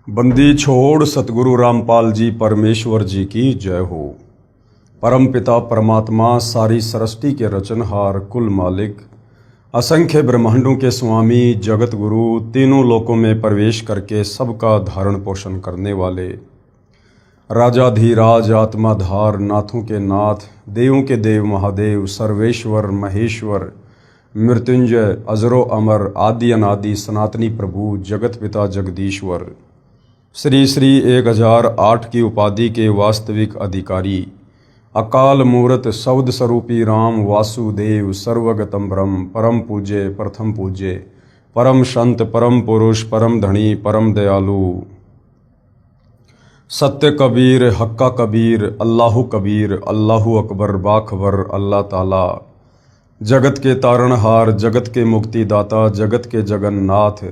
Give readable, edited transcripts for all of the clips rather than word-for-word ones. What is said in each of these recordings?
बंदी छोड़ सतगुरु रामपाल जी परमेश्वर जी की जय हो। परम पिता परमात्मा सारी सृष्टि के रचनहार कुल मालिक असंख्य ब्रह्मांडों के स्वामी जगत गुरु तीनों लोकों में प्रवेश करके सबका धारण पोषण करने वाले राजाधीराज आत्माधार नाथों के नाथ देवों के देव महादेव सर्वेश्वर महेश्वर मृत्युंजय अजरो अमर आदि अनादि सनातनी प्रभु जगत पिता जगदीश्वर श्री श्री 1008 की उपाधि के वास्तविक अधिकारी अकाल मूर्त शब्द स्वरूपी राम वासुदेव सर्वगतम ब्रह्म परम पूज्य प्रथम पूज्य परम संत परम पुरुष परम धनी परम दयालु सत्य कबीर हक्का कबीर अल्लाहु कबीर अल्लाहु अकबर बाखबर अल्लाह ताला जगत के तारणहार जगत के मुक्तिदाता जगत के जगन्नाथ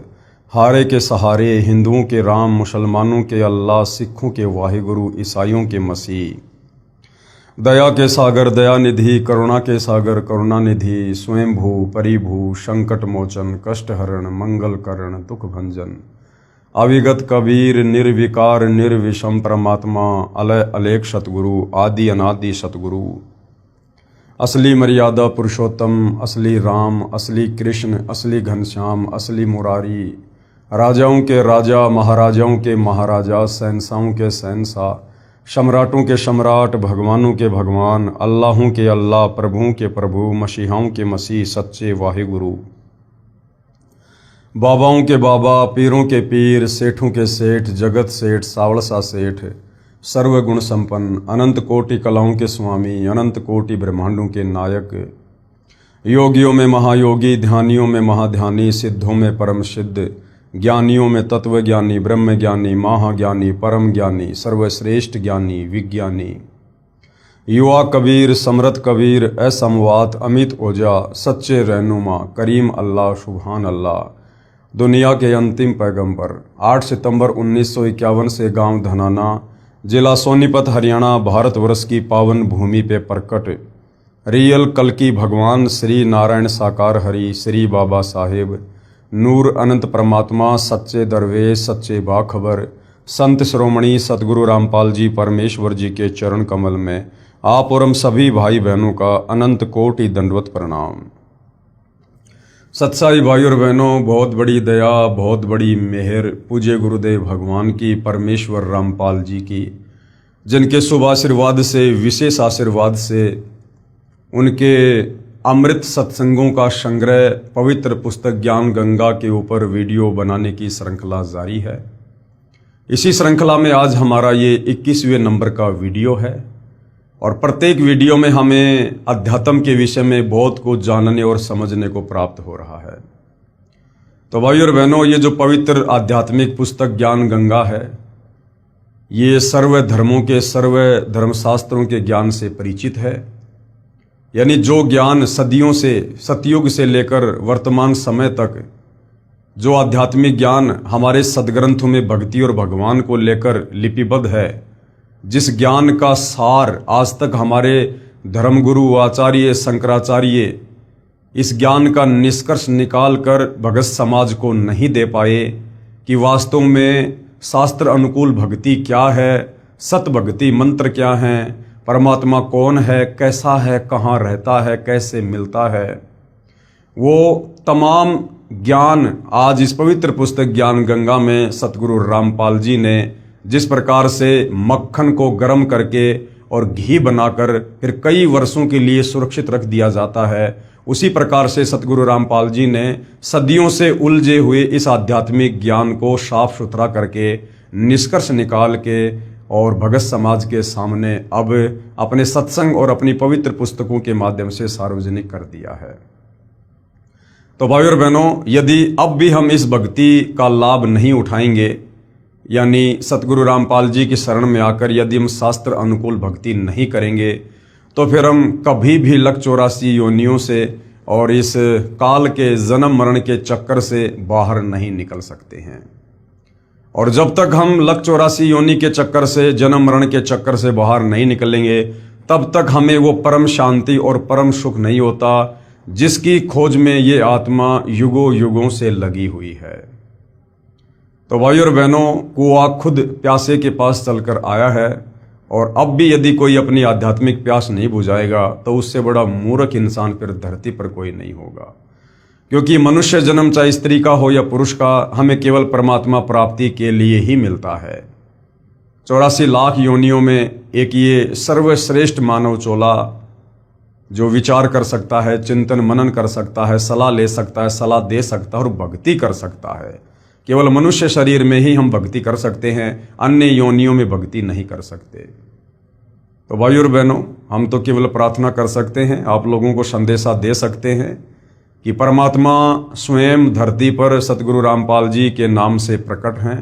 हारे के सहारे हिंदुओं के राम मुसलमानों के अल्लाह सिखों के वाहिगुरु ईसाइयों के मसीह दया के सागर दया निधि करुणा के सागर करुणा निधि स्वयंभू परिभू संकट मोचन कष्ट हरण मंगल करण दुख भंजन अविगत कबीर निर्विकार निर्विषम परमात्मा अलय अलेख सतगुरु आदि अनादि सतगुरु असली मर्यादा पुरुषोत्तम असली राम असली कृष्ण असली घनश्याम असली मुरारी राजाओं के राजा महाराजाओं के महाराजा शहंशाहों के शहंशाह सम्राटों के सम्राट भगवानों के भगवान अल्लाहों के अल्लाह प्रभुओं के प्रभु मसीहाओं के मसीह सच्चे वाहिगुरु बाबाओं के बाबा पीरों के पीर सेठों के सेठ जगत सेठ सावड़सा सेठ सर्वगुण संपन्न अनंत कोटि कलाओं के स्वामी अनंत कोटि ब्रह्मांडों के नायक योगियों में महायोगी ध्यानियों में महाध्यानी सिद्धों में परम सिद्ध ज्ञानियों में तत्वज्ञानी ब्रह्म ज्ञानी महाज्ञानी परम ज्ञानी सर्वश्रेष्ठ ज्ञानी विज्ञानी युवा कबीर समृत कबीर असमवात अमित ओजा सच्चे रहनुमा करीम अल्लाह सुभान अल्लाह दुनिया के अंतिम पैगंबर 8 सितंबर 1951 से गांव धनाना जिला सोनीपत हरियाणा भारतवर्ष की पावन भूमि पे प्रकट रियल कल्कि भगवान श्री नारायण साकार हरि श्री बाबा साहेब नूर अनंत परमात्मा सच्चे दरवेश सच्चे बाखबर संत श्रोमणी सतगुरु रामपाल जी परमेश्वर जी के चरण कमल में आप और हम सभी भाई बहनों का अनंत कोटि दंडवत प्रणाम। सत्साई भाई और बहनों, बहुत बड़ी दया बहुत बड़ी मेहर पूज्य गुरुदेव भगवान की परमेश्वर रामपाल जी की, जिनके शुभ आशीर्वाद से विशेष आशीर्वाद से उनके अमृत सत्संगों का संग्रह पवित्र पुस्तक ज्ञान गंगा के ऊपर वीडियो बनाने की श्रृंखला जारी है। इसी श्रृंखला में आज हमारा ये 21वें नंबर का वीडियो है और प्रत्येक वीडियो में हमें अध्यात्म के विषय में बहुत कुछ जानने और समझने को प्राप्त हो रहा है। तो भाई और बहनों, ये जो पवित्र आध्यात्मिक पुस्तक ज्ञान गंगा है, ये सर्व धर्मों के सर्व धर्मशास्त्रों के ज्ञान से परिचित है। यानी जो ज्ञान सदियों से सतयुग से लेकर वर्तमान समय तक जो आध्यात्मिक ज्ञान हमारे सदग्रंथों में भक्ति और भगवान को लेकर लिपिबद्ध है, जिस ज्ञान का सार आज तक हमारे धर्मगुरु आचार्य शंकराचार्य इस ज्ञान का निष्कर्ष निकाल कर भगत समाज को नहीं दे पाए कि वास्तव में शास्त्र अनुकूल भक्ति क्या है, सत भक्ति मंत्र क्या हैं, परमात्मा कौन है, कैसा है, कहाँ रहता है, कैसे मिलता है, वो तमाम ज्ञान आज इस पवित्र पुस्तक ज्ञान गंगा में सतगुरु रामपाल जी ने जिस प्रकार से मक्खन को गर्म करके और घी बनाकर फिर कई वर्षों के लिए सुरक्षित रख दिया जाता है, उसी प्रकार से सतगुरु रामपाल जी ने सदियों से उलझे हुए इस आध्यात्मिक ज्ञान को साफ सुथरा करके निष्कर्ष निकाल के और भगत समाज के सामने अब अपने सत्संग और अपनी पवित्र पुस्तकों के माध्यम से सार्वजनिक कर दिया है। तो भाई और बहनों, यदि अब भी हम इस भक्ति का लाभ नहीं उठाएंगे, यानी सतगुरु रामपाल जी की शरण में आकर यदि हम शास्त्र अनुकूल भक्ति नहीं करेंगे, तो फिर हम कभी भी लक 84 योनियों से और इस काल के जन्म मरण के चक्कर से बाहर नहीं निकल सकते हैं। और जब तक हम लक 84 योनि के चक्कर से जन्म मरण के चक्कर से बाहर नहीं निकलेंगे, तब तक हमें वो परम शांति और परम सुख नहीं होता जिसकी खोज में ये आत्मा युगों युगों से लगी हुई है। तो भाई और बहनों, कुआं खुद प्यासे के पास चलकर आया है, और अब भी यदि कोई अपनी आध्यात्मिक प्यास नहीं बुझाएगा तो उससे बड़ा मूर्ख इंसान फिर धरती पर कोई नहीं होगा। क्योंकि मनुष्य जन्म चाहे स्त्री का हो या पुरुष का, हमें केवल परमात्मा प्राप्ति के लिए ही मिलता है। 84 लाख योनियों में एक ये सर्वश्रेष्ठ मानव चोला जो विचार कर सकता है, चिंतन मनन कर सकता है, सलाह ले सकता है, सलाह दे सकता है और भक्ति कर सकता है। केवल मनुष्य शरीर में ही हम भक्ति कर सकते हैं, अन्य योनियों में भक्ति नहीं कर सकते। तो भाई और बहनों, हम तो केवल प्रार्थना कर सकते हैं, आप लोगों को संदेशा दे सकते हैं कि परमात्मा स्वयं धरती पर सतगुरु रामपाल जी के नाम से प्रकट हैं।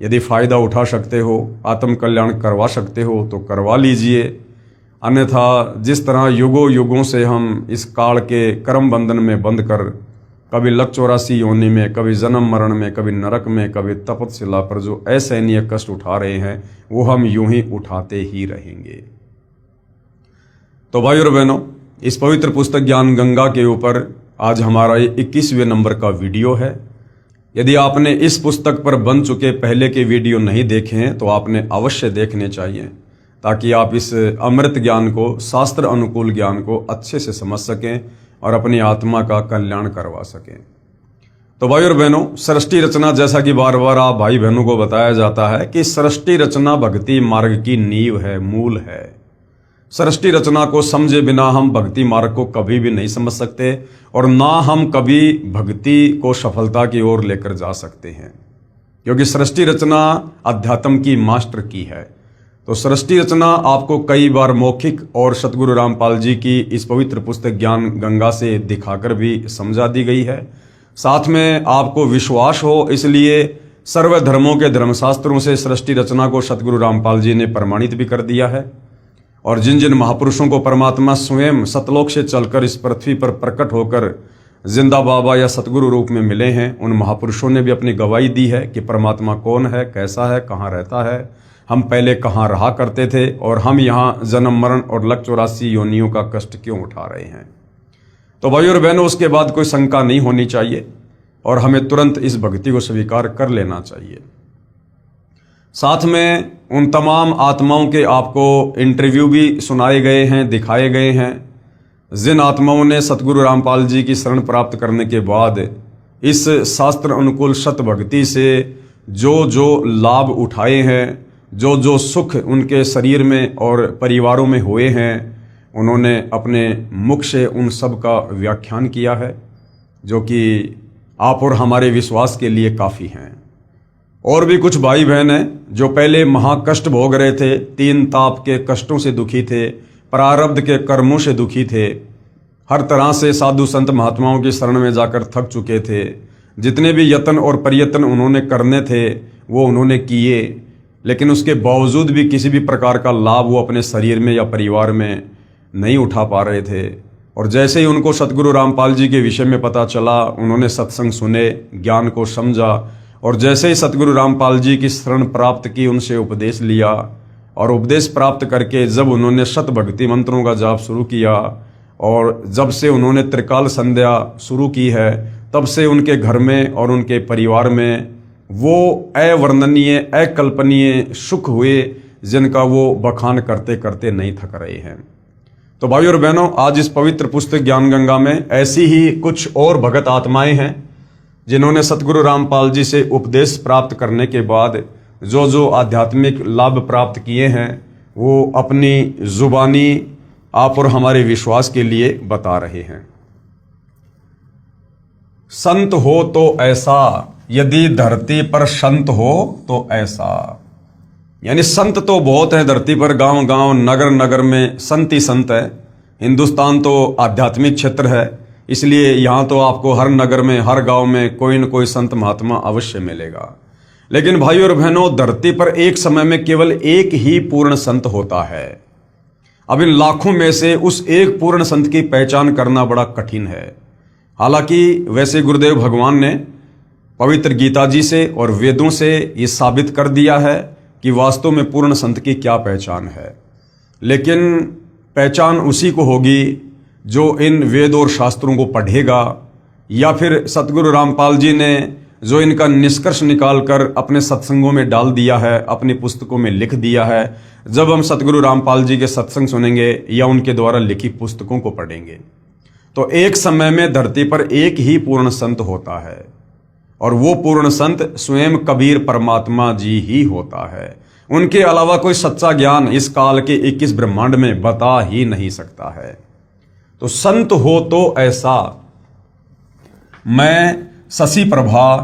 यदि फ़ायदा उठा सकते हो, आत्म कल्याण करवा सकते हो तो करवा लीजिए, अन्यथा जिस तरह युगों युगों से हम इस काल के कर्म बंधन में बंध कर कभी लक 84 योनि में, कभी जन्म मरण में, कभी नरक में, कभी तपतशिला पर जो असहनीय कष्ट उठा रहे हैं, वो हम यूं ही उठाते ही रहेंगे। तो भाई और बहनों, इस पवित्र पुस्तक ज्ञान गंगा के ऊपर आज हमारा ये 21वें नंबर का वीडियो है। यदि आपने इस पुस्तक पर बन चुके पहले के वीडियो नहीं देखे हैं तो आपने अवश्य देखने चाहिए, ताकि आप इस अमृत ज्ञान को, शास्त्र अनुकूल ज्ञान को अच्छे से समझ सकें और अपनी आत्मा का कल्याण करवा सकें। तो भाई और बहनों, सृष्टि रचना, जैसा कि बार बार आप भाई बहनों को बताया जाता है कि सृष्टि रचना भक्ति मार्ग की नींव है, मूल है। सृष्टि रचना को समझे बिना हम भक्ति मार्ग को कभी भी नहीं समझ सकते, और ना हम कभी भक्ति को सफलता की ओर लेकर जा सकते हैं, क्योंकि सृष्टि रचना अध्यात्म की मास्टर की है। तो सृष्टि रचना आपको कई बार मौखिक और सतगुरु रामपाल जी की इस पवित्र पुस्तक ज्ञान गंगा से दिखाकर भी समझा दी गई है। साथ में आपको विश्वास हो, इसलिए सर्व धर्मों के धर्मशास्त्रों से सृष्टि रचना को सतगुरु रामपाल जी ने प्रमाणित भी कर दिया है। और जिन जिन महापुरुषों को परमात्मा स्वयं सतलोक से चलकर इस पृथ्वी पर प्रकट होकर जिंदा बाबा या सतगुरु रूप में मिले हैं, उन महापुरुषों ने भी अपनी गवाही दी है कि परमात्मा कौन है, कैसा है, कहाँ रहता है, हम पहले कहाँ रहा करते थे, और हम यहाँ जन्म मरण और लक 84 योनियों का कष्ट क्यों उठा रहे हैं। तो भाई और बहनों, उसके बाद कोई शंका नहीं होनी चाहिए और हमें तुरंत इस भक्ति को स्वीकार कर लेना चाहिए। साथ में उन तमाम आत्माओं के आपको इंटरव्यू भी सुनाए गए हैं, दिखाए गए हैं, जिन आत्माओं ने सतगुरु रामपाल जी की शरण प्राप्त करने के बाद इस शास्त्र अनुकूल सत भक्ति से जो जो लाभ उठाए हैं, जो जो सुख उनके शरीर में और परिवारों में हुए हैं, उन्होंने अपने मुख से उन सब का व्याख्यान किया है, जो कि आप और हमारे विश्वास के लिए काफ़ी हैं। और भी कुछ भाई बहन हैं जो पहले महाकष्ट भोग रहे थे, 3 ताप के कष्टों से दुखी थे, प्रारब्ध के कर्मों से दुखी थे, हर तरह से साधु संत महात्माओं की शरण में जाकर थक चुके थे। जितने भी यत्न और प्रयत्न उन्होंने करने थे वो उन्होंने किए, लेकिन उसके बावजूद भी किसी भी प्रकार का लाभ वो अपने शरीर में या परिवार में नहीं उठा पा रहे थे। और जैसे ही उनको सतगुरु रामपाल जी के विषय में पता चला, उन्होंने सत्संग सुने, ज्ञान को समझा, और जैसे ही सतगुरु रामपाल जी की शरण प्राप्त की, उनसे उपदेश लिया, और उपदेश प्राप्त करके जब उन्होंने शत भक्ति मंत्रों का जाप शुरू किया, और जब से उन्होंने त्रिकाल संध्या शुरू की है, तब से उनके घर में और उनके परिवार में वो अवर्णनीय, अकल्पनीय सुख हुए, जिनका वो बखान करते करते नहीं थक रहे हैं। तो भाई और बहनों, आज इस पवित्र पुस्तक ज्ञान गंगा में ऐसी ही कुछ और भगत आत्माएं हैं जिन्होंने सतगुरु रामपाल जी से उपदेश प्राप्त करने के बाद जो जो आध्यात्मिक लाभ प्राप्त किए हैं, वो अपनी जुबानी आप और हमारे विश्वास के लिए बता रहे हैं। संत हो तो ऐसा, यदि धरती पर संत हो तो ऐसा। यानी संत तो बहुत है धरती पर, गांव गांव, नगर नगर में संत ही संत है। हिंदुस्तान तो आध्यात्मिक क्षेत्र है, इसलिए यहाँ तो आपको हर नगर में, हर गांव में कोई न कोई संत महात्मा अवश्य मिलेगा। लेकिन भाई और बहनों, धरती पर एक समय में केवल एक ही पूर्ण संत होता है। अब इन लाखों में से उस एक पूर्ण संत की पहचान करना बड़ा कठिन है। हालांकि वैसे गुरुदेव भगवान ने पवित्र गीता जी से और वेदों से ये साबित कर दिया है कि वास्तव में पूर्ण संत की क्या पहचान है। लेकिन पहचान उसी को होगी जो इन वेद और शास्त्रों को पढ़ेगा, या फिर सतगुरु रामपाल जी ने जो इनका निष्कर्ष निकालकर अपने सत्संगों में डाल दिया है, अपनी पुस्तकों में लिख दिया है। जब हम सतगुरु रामपाल जी के सत्संग सुनेंगे या उनके द्वारा लिखी पुस्तकों को पढ़ेंगे तो एक समय में धरती पर एक ही पूर्ण संत होता है और वो पूर्ण संत स्वयं कबीर परमात्मा जी ही होता है। उनके अलावा कोई सच्चा ज्ञान इस काल के 21 ब्रह्मांड में बता ही नहीं सकता है। तो संत हो तो ऐसा। मैं शशि प्रभा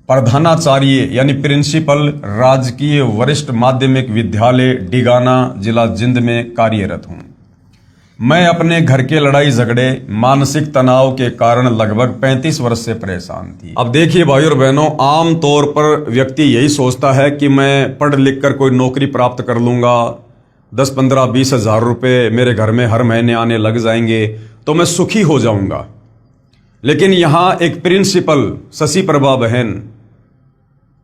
प्रधानाचार्य यानी प्रिंसिपल राजकीय वरिष्ठ माध्यमिक विद्यालय डिगाना जिला जिंद में कार्यरत हूं। मैं अपने घर के लड़ाई झगड़े मानसिक तनाव के कारण लगभग 35 वर्ष से परेशान थी। अब देखिए भाई और बहनों, आम तौर पर व्यक्ति यही सोचता है कि मैं पढ़ लिख कर कोई नौकरी प्राप्त कर लूंगा, 10, 15, 20 हजार रुपये मेरे घर में हर महीने आने लग जाएंगे तो मैं सुखी हो जाऊंगा। लेकिन यहां एक प्रिंसिपल शशि प्रभा बहन,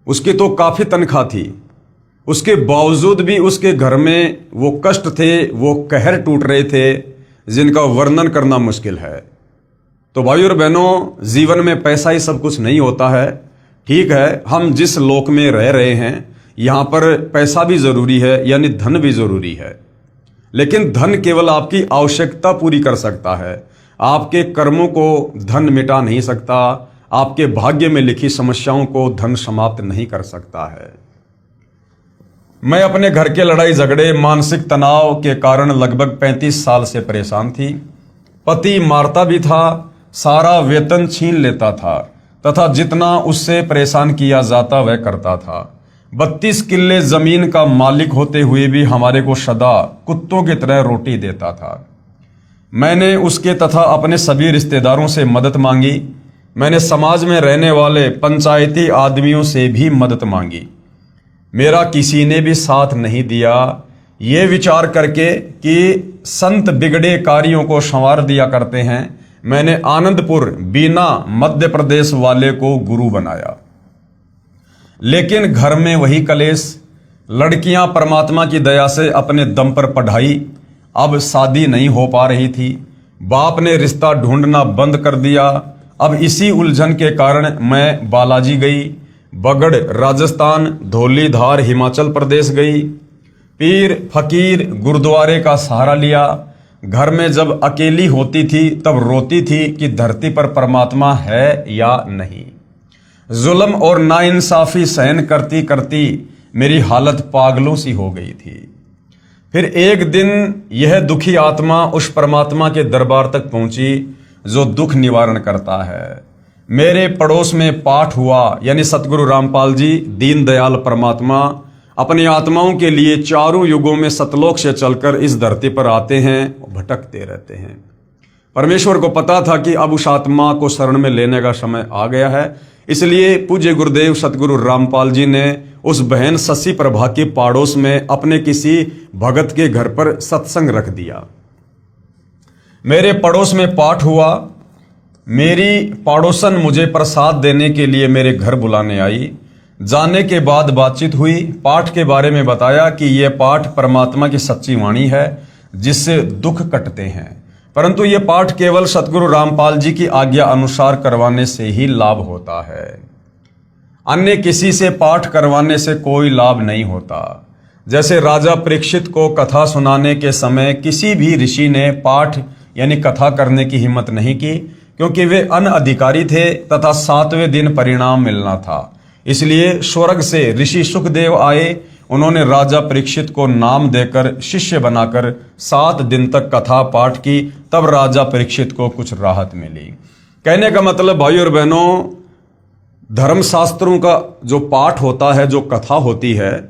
उसकी तो काफी तनख्वाह थी, उसके बावजूद भी उसके घर में वो कष्ट थे, वो कहर टूट रहे थे जिनका वर्णन करना मुश्किल है। तो भाई और बहनों, जीवन में पैसा ही सब कुछ नहीं होता है। ठीक है, हम जिस लोक में रह रहे हैं यहां पर पैसा भी जरूरी है, यानी धन भी जरूरी है। लेकिन धन केवल आपकी आवश्यकता पूरी कर सकता है, आपके कर्मों को धन मिटा नहीं सकता, आपके भाग्य में लिखी समस्याओं को धन समाप्त नहीं कर सकता है। मैं अपने घर के लड़ाई झगड़े मानसिक तनाव के कारण लगभग 35 साल से परेशान थी। पति मारता भी था, सारा वेतन छीन लेता था तथा जितना उससे परेशान किया जाता वह करता था। 32 किल्ले जमीन का मालिक होते हुए भी हमारे को सदा कुत्तों की तरह रोटी देता था। मैंने उसके तथा अपने सभी रिश्तेदारों से मदद मांगी। मैंने समाज में रहने वाले पंचायती आदमियों से भी मदद मांगी। मेरा किसी ने भी साथ नहीं दिया। ये विचार करके कि संत बिगड़े कार्यों को संवार दिया करते हैं, मैंने आनंदपुर बीना मध्य प्रदेश वाले को गुरु बनाया। लेकिन घर में वही कलेश। लड़कियां परमात्मा की दया से अपने दम पर पढ़ाई, अब शादी नहीं हो पा रही थी। बाप ने रिश्ता ढूंढना बंद कर दिया। अब इसी उलझन के कारण मैं बालाजी गई, बगड़ राजस्थान, धौलीधार हिमाचल प्रदेश गई, पीर फकीर गुरुद्वारे का सहारा लिया। घर में जब अकेली होती थी तब रोती थी कि धरती पर परमात्मा है या नहीं। जुल्म और नाइंसाफी सहन करती करती मेरी हालत पागलों सी हो गई थी। फिर एक दिन यह दुखी आत्मा उस परमात्मा के दरबार तक पहुंची जो दुख निवारण करता है। मेरे पड़ोस में पाठ हुआ, यानी सतगुरु रामपाल जी दीनदयाल परमात्मा अपनी आत्माओं के लिए चारों युगों में सतलोक से चलकर इस धरती पर आते हैं, भटकते रहते हैं। परमेश्वर को पता था कि अब उस आत्मा को शरण में लेने का समय आ गया है, इसलिए पूज्य गुरुदेव सतगुरु रामपाल जी ने उस बहन शशि प्रभा के पड़ोस में अपने किसी भगत के घर पर सत्संग रख दिया। मेरे पड़ोस में पाठ हुआ। मेरी पड़ोसन मुझे प्रसाद देने के लिए मेरे घर बुलाने आई। जाने के बाद बातचीत हुई। पाठ के बारे में बताया कि यह पाठ परमात्मा की सच्ची वाणी है जिससे दुख कटते हैं, परंतु यह पाठ केवल सतगुरु रामपाल जी की आज्ञा अनुसार करवाने से ही लाभ होता है। अन्य किसी से पाठ करवाने से कोई लाभ नहीं होता। जैसे राजा परीक्षित को कथा सुनाने के समय किसी भी ऋषि ने पाठ यानी कथा करने की हिम्मत नहीं की, क्योंकि वे अनअधिकारी थे तथा 7वें दिन परिणाम मिलना था। इसलिए स्वर्ग से ऋषि सुखदेव आए। उन्होंने राजा परीक्षित को नाम देकर शिष्य बनाकर 7 दिन तक कथा पाठ की, तब राजा परीक्षित को कुछ राहत मिली। कहने का मतलब भाई और बहनों, धर्मशास्त्रों का जो पाठ होता है, जो कथा होती है,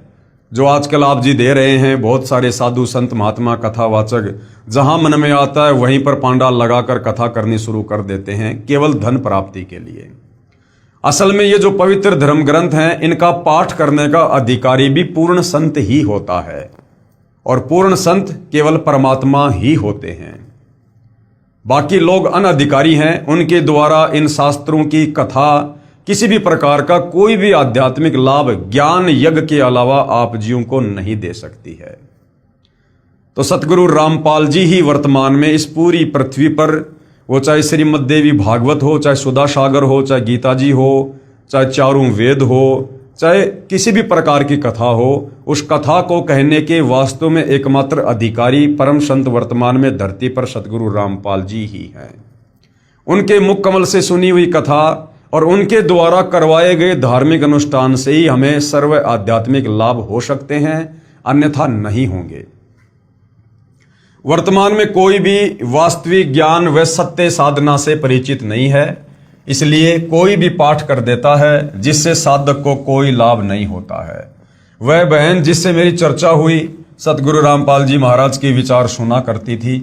जो आजकल आप जी दे रहे हैं, बहुत सारे साधु संत महात्मा कथावाचक जहां मन में आता है वहीं पर पांडाल लगाकर कथा करनी शुरू कर देते हैं, केवल धन प्राप्ति के लिए। असल में ये जो पवित्र धर्म ग्रंथ हैं, इनका पाठ करने का अधिकारी भी पूर्ण संत ही होता है, और पूर्ण संत केवल परमात्मा ही होते हैं। बाकी लोग अनधिकारी हैं, उनके द्वारा इन शास्त्रों की कथा किसी भी प्रकार का कोई भी आध्यात्मिक लाभ ज्ञान यज्ञ के अलावा आप जीवों को नहीं दे सकती है। तो सतगुरु रामपाल जी ही वर्तमान में इस पूरी पृथ्वी पर वो चाहे श्रीमद् देवी भागवत हो, चाहे सुधा सागर हो, चाहे गीता जी हो, चाहे चारों वेद हो, चाहे किसी भी प्रकार की कथा हो, उस कथा को कहने के वास्तव में एकमात्र अधिकारी परम संत वर्तमान में धरती पर सतगुरु रामपाल जी ही हैं। उनके मुख कमल से सुनी हुई कथा और उनके द्वारा करवाए गए धार्मिक अनुष्ठान से ही हमें सर्व आध्यात्मिक लाभ हो सकते हैं, अन्यथा नहीं होंगे। वर्तमान में कोई भी वास्तविक ज्ञान व सत्य साधना से परिचित नहीं है, इसलिए कोई भी पाठ कर देता है जिससे साधक को कोई लाभ नहीं होता है। वह बहन जिससे मेरी चर्चा हुई सतगुरु रामपाल जी महाराज के विचार सुना करती थी।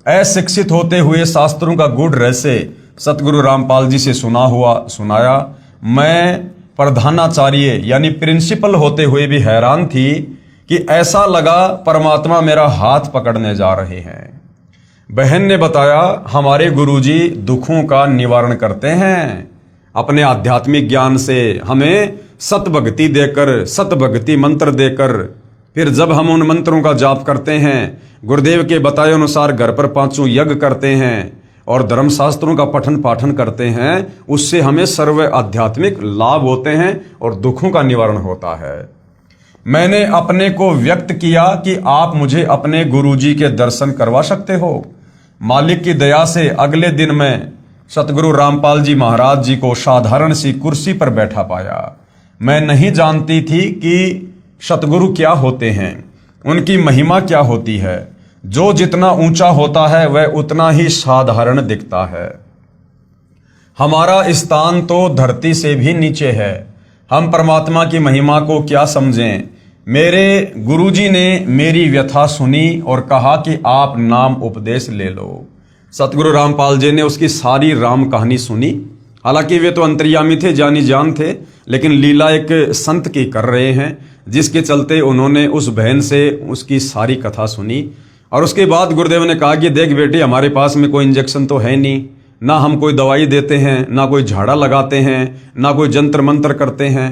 अशिक्षित होते हुए शास्त्रों का गूढ़ रहस्य सतगुरु रामपाल जी से सुनाया। मैं प्रधानाचार्य यानी प्रिंसिपल होते हुए भी हैरान थी कि ऐसा लगा परमात्मा मेरा हाथ पकड़ने जा रहे हैं। बहन ने बताया, हमारे गुरुजी दुखों का निवारण करते हैं। अपने आध्यात्मिक ज्ञान से हमें सतभक्ति देकर, सतभक्ति मंत्र देकर, फिर जब हम उन मंत्रों का जाप करते हैं, गुरुदेव के बताए अनुसार घर पर 5 यज्ञ करते हैं और धर्मशास्त्रों का पठन पाठन करते हैं, उससे हमें सर्व आध्यात्मिक लाभ होते हैं और दुखों का निवारण होता है। मैंने अपने को व्यक्त किया कि आप मुझे अपने गुरुजी के दर्शन करवा सकते हो। मालिक की दया से अगले दिन मैं सतगुरु रामपाल जी महाराज जी को साधारण सी कुर्सी पर बैठा पाया। मैं नहीं जानती थी कि सतगुरु क्या होते हैं, उनकी महिमा क्या होती है। जो जितना ऊंचा होता है वह उतना ही साधारण दिखता है। हमारा स्थान तो धरती से भी नीचे है। हम परमात्मा की महिमा को क्या समझें। मेरे गुरुजी ने मेरी व्यथा सुनी और कहा कि आप नाम उपदेश ले लो। सतगुरु रामपाल जी ने उसकी सारी राम कहानी सुनी। हालांकि वे तो अंतर्यामी थे, जानी जान थे, लेकिन लीला एक संत की कर रहे हैं, जिसके चलते उन्होंने उस बहन से उसकी सारी कथा सुनी। और उसके बाद गुरुदेव ने कहा कि देख बेटी, हमारे पास में कोई इंजेक्शन तो है नहीं, ना हम कोई दवाई देते हैं, ना कोई झाड़ा लगाते हैं, ना कोई जंत्र मंत्र करते हैं।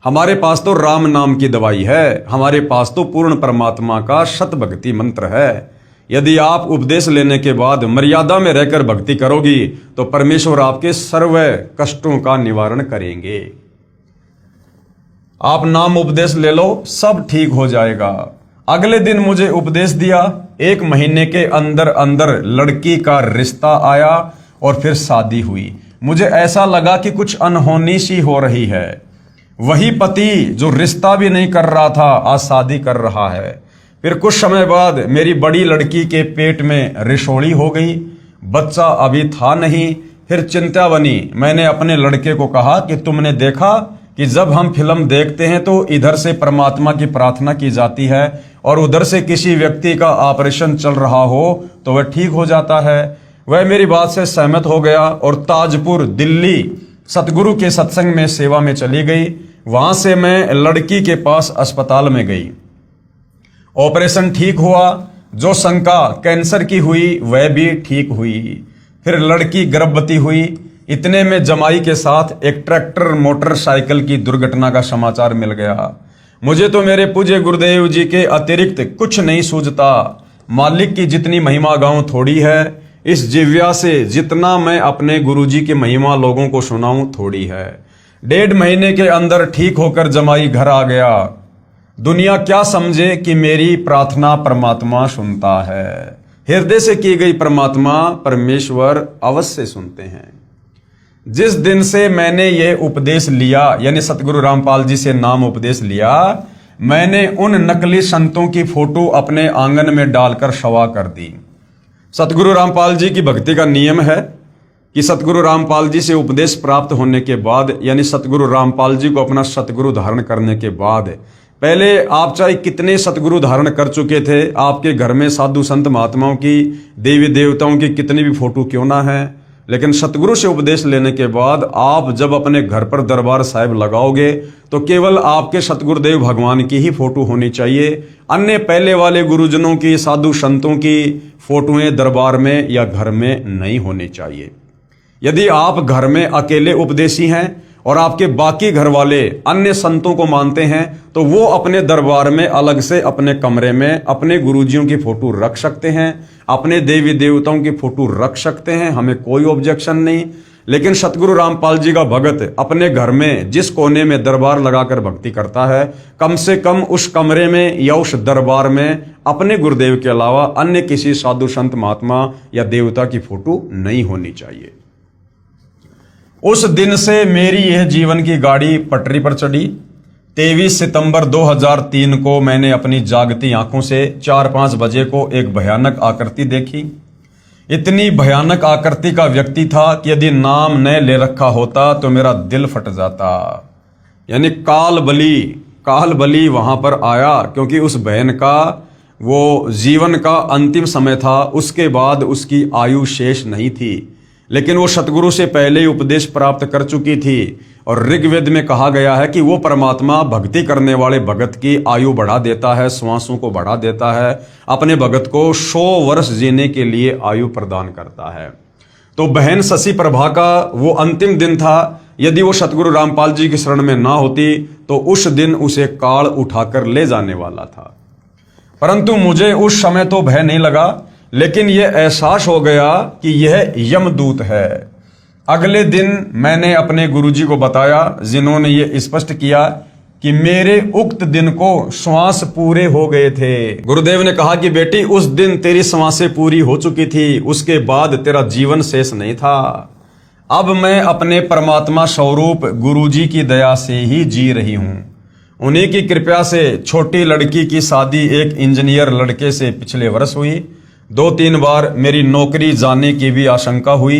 हमारे पास तो राम नाम की दवाई है, हमारे पास तो पूर्ण परमात्मा का शत भक्ति मंत्र है। यदि आप उपदेश लेने के बाद मर्यादा में रहकर भक्ति करोगी तो परमेश्वर आपके सर्व कष्टों का निवारण करेंगे। आप नाम उपदेश ले लो, सब ठीक हो जाएगा। अगले दिन मुझे उपदेश दिया। 1 महीने के अंदर अंदर लड़की का रिश्ता आया और फिर शादी हुई। मुझे ऐसा लगा कि कुछ अनहोनी सी हो रही है। वही पति जो रिश्ता भी नहीं कर रहा था आज शादी कर रहा है। फिर कुछ समय बाद मेरी बड़ी लड़की के पेट में रिशोड़ी हो गई, बच्चा अभी था नहीं। फिर चिंता बनी। मैंने अपने लड़के को कहा कि तुमने देखा कि जब हम फिल्म देखते हैं तो इधर से परमात्मा की प्रार्थना की जाती है और उधर से किसी व्यक्ति का ऑपरेशन चल रहा हो तो वह ठीक हो जाता है। वह मेरी बात से सहमत हो गया और ताजपुर दिल्ली सतगुरु के सत्संग में सेवा में चली गई। वहां से मैं लड़की के पास अस्पताल में गई। ऑपरेशन ठीक हुआ। जो शंका कैंसर की हुई वह भी ठीक हुई। फिर लड़की गर्भवती हुई। इतने में जमाई के साथ एक ट्रैक्टर मोटरसाइकिल की दुर्घटना का समाचार मिल गया। मुझे तो मेरे पूज्य गुरुदेव जी के अतिरिक्त कुछ नहीं सूझता। मालिक की जितनी महिमा गाऊं थोड़ी है। इस जिव्या से जितना मैं अपने गुरुजी की महिमा लोगों को सुनाऊं थोड़ी है। 1.5 महीने के अंदर ठीक होकर जमाई घर आ गया। दुनिया क्या समझे कि मेरी प्रार्थना परमात्मा सुनता है। हृदय से की गई परमात्मा परमेश्वर अवश्य सुनते हैं। जिस दिन से मैंने ये उपदेश लिया, यानी सतगुरु रामपाल जी से नाम उपदेश लिया, मैंने उन नकली संतों की फोटो अपने आंगन में डालकर शवा कर दी। सतगुरु रामपाल जी की भक्ति का नियम है कि सतगुरु रामपाल जी से उपदेश प्राप्त होने के बाद, यानी सतगुरु रामपाल जी को अपना सतगुरु धारण करने के बाद, पहले आप चाहे कितने सतगुरु धारण कर चुके थे, आपके घर में साधु संत महात्माओं की, देवी देवताओं की कितनी भी फोटो क्यों ना है, लेकिन सतगुरु से उपदेश लेने के बाद आप जब अपने घर पर दरबार साहिब लगाओगे तो केवल आपके सतगुरुदेव भगवान की ही फोटो होनी चाहिए। अन्य पहले वाले गुरुजनों की, साधु संतों की फोटोएं दरबार में या घर में नहीं होनी चाहिए। यदि आप घर में अकेले उपदेशी हैं और आपके बाकी घर वाले अन्य संतों को मानते हैं तो वो अपने दरबार में अलग से अपने कमरे में अपने गुरुजियों की फोटो रख सकते हैं, अपने देवी देवताओं की फोटो रख सकते हैं, हमें कोई ऑब्जेक्शन नहीं। लेकिन सतगुरु रामपाल जी का भगत अपने घर में जिस कोने में दरबार लगाकर भक्ति करता है, कम से कम उस कमरे में या उस दरबार में अपने गुरुदेव के अलावा अन्य किसी साधु संत महात्मा या देवता की फोटो नहीं होनी चाहिए। उस दिन से मेरी यह जीवन की गाड़ी पटरी पर चढ़ी। 23 सितंबर 2003 को मैंने अपनी जागती आंखों से 4-5 बजे को एक भयानक आकृति देखी। इतनी भयानक आकृति का व्यक्ति था कि यदि नाम न ले रखा होता तो मेरा दिल फट जाता। यानी काल बली वहां पर आया, क्योंकि उस बहन का वो जीवन का अंतिम समय था, उसके बाद उसकी आयु शेष नहीं थी। लेकिन वो सतगुरु से पहले ही उपदेश प्राप्त कर चुकी थी और ऋग्वेद में कहा गया है कि वो परमात्मा भक्ति करने वाले भगत की आयु बढ़ा देता है, श्वासों को बढ़ा देता है, अपने भगत को 100 वर्ष जीने के लिए आयु प्रदान करता है। तो बहन शशि प्रभा का वो अंतिम दिन था। यदि वो सतगुरु रामपाल जी की शरण में ना होती तो उस दिन उसे काल उठाकर ले जाने वाला था। परंतु मुझे उस समय तो भय नहीं लगा, लेकिन यह एहसास हो गया कि यह यमदूत है। अगले दिन मैंने अपने गुरुजी को बताया, जिन्होंने ये स्पष्ट किया कि मेरे उक्त दिन को श्वास पूरे हो गए थे। गुरुदेव ने कहा कि बेटी उस दिन तेरी श्वासें पूरी हो चुकी थी, उसके बाद तेरा जीवन शेष नहीं था। अब मैं अपने परमात्मा स्वरूप गुरुजी की दया से ही जी रही हूं। उन्हीं की कृपा से छोटी लड़की की शादी एक इंजीनियर लड़के से पिछले वर्ष हुई। 2-3 बार मेरी नौकरी जाने की भी आशंका हुई,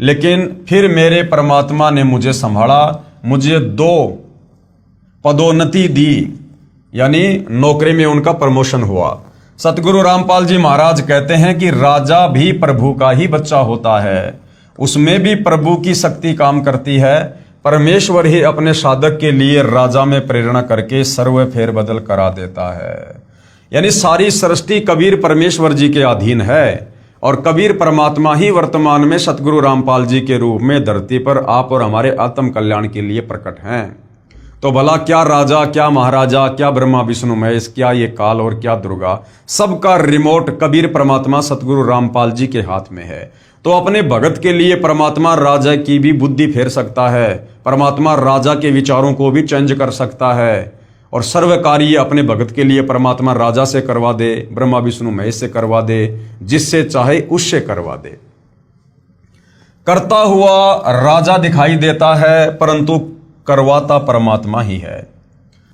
लेकिन फिर मेरे परमात्मा ने मुझे संभाला, मुझे 2 पदोन्नति दी, यानी नौकरी में उनका प्रमोशन हुआ। सतगुरु रामपाल जी महाराज कहते हैं कि राजा भी प्रभु का ही बच्चा होता है, उसमें भी प्रभु की शक्ति काम करती है। परमेश्वर ही अपने साधक के लिए राजा में प्रेरणा करके सर्व फेरबदल करा देता है। यानी सारी सृष्टि कबीर परमेश्वर जी के अधीन है और कबीर परमात्मा ही वर्तमान में सतगुरु रामपाल जी के रूप में धरती पर आप और हमारे आत्म कल्याण के लिए प्रकट हैं। तो भला क्या राजा, क्या महाराजा, क्या ब्रह्मा विष्णु महेश, क्या ये काल और क्या दुर्गा, सबका रिमोट कबीर परमात्मा सतगुरु रामपाल जी के हाथ में है। तो अपने भगत के लिए परमात्मा राजा की भी बुद्धि फेर सकता है, परमात्मा राजा के विचारों को भी चेंज कर सकता है और सर्व कार्य अपने भगत के लिए परमात्मा राजा से करवा दे, ब्रह्मा विष्णु महेश से करवा दे, जिससे चाहे उससे करवा दे। करता हुआ राजा दिखाई देता है, परंतु करवाता परमात्मा ही है।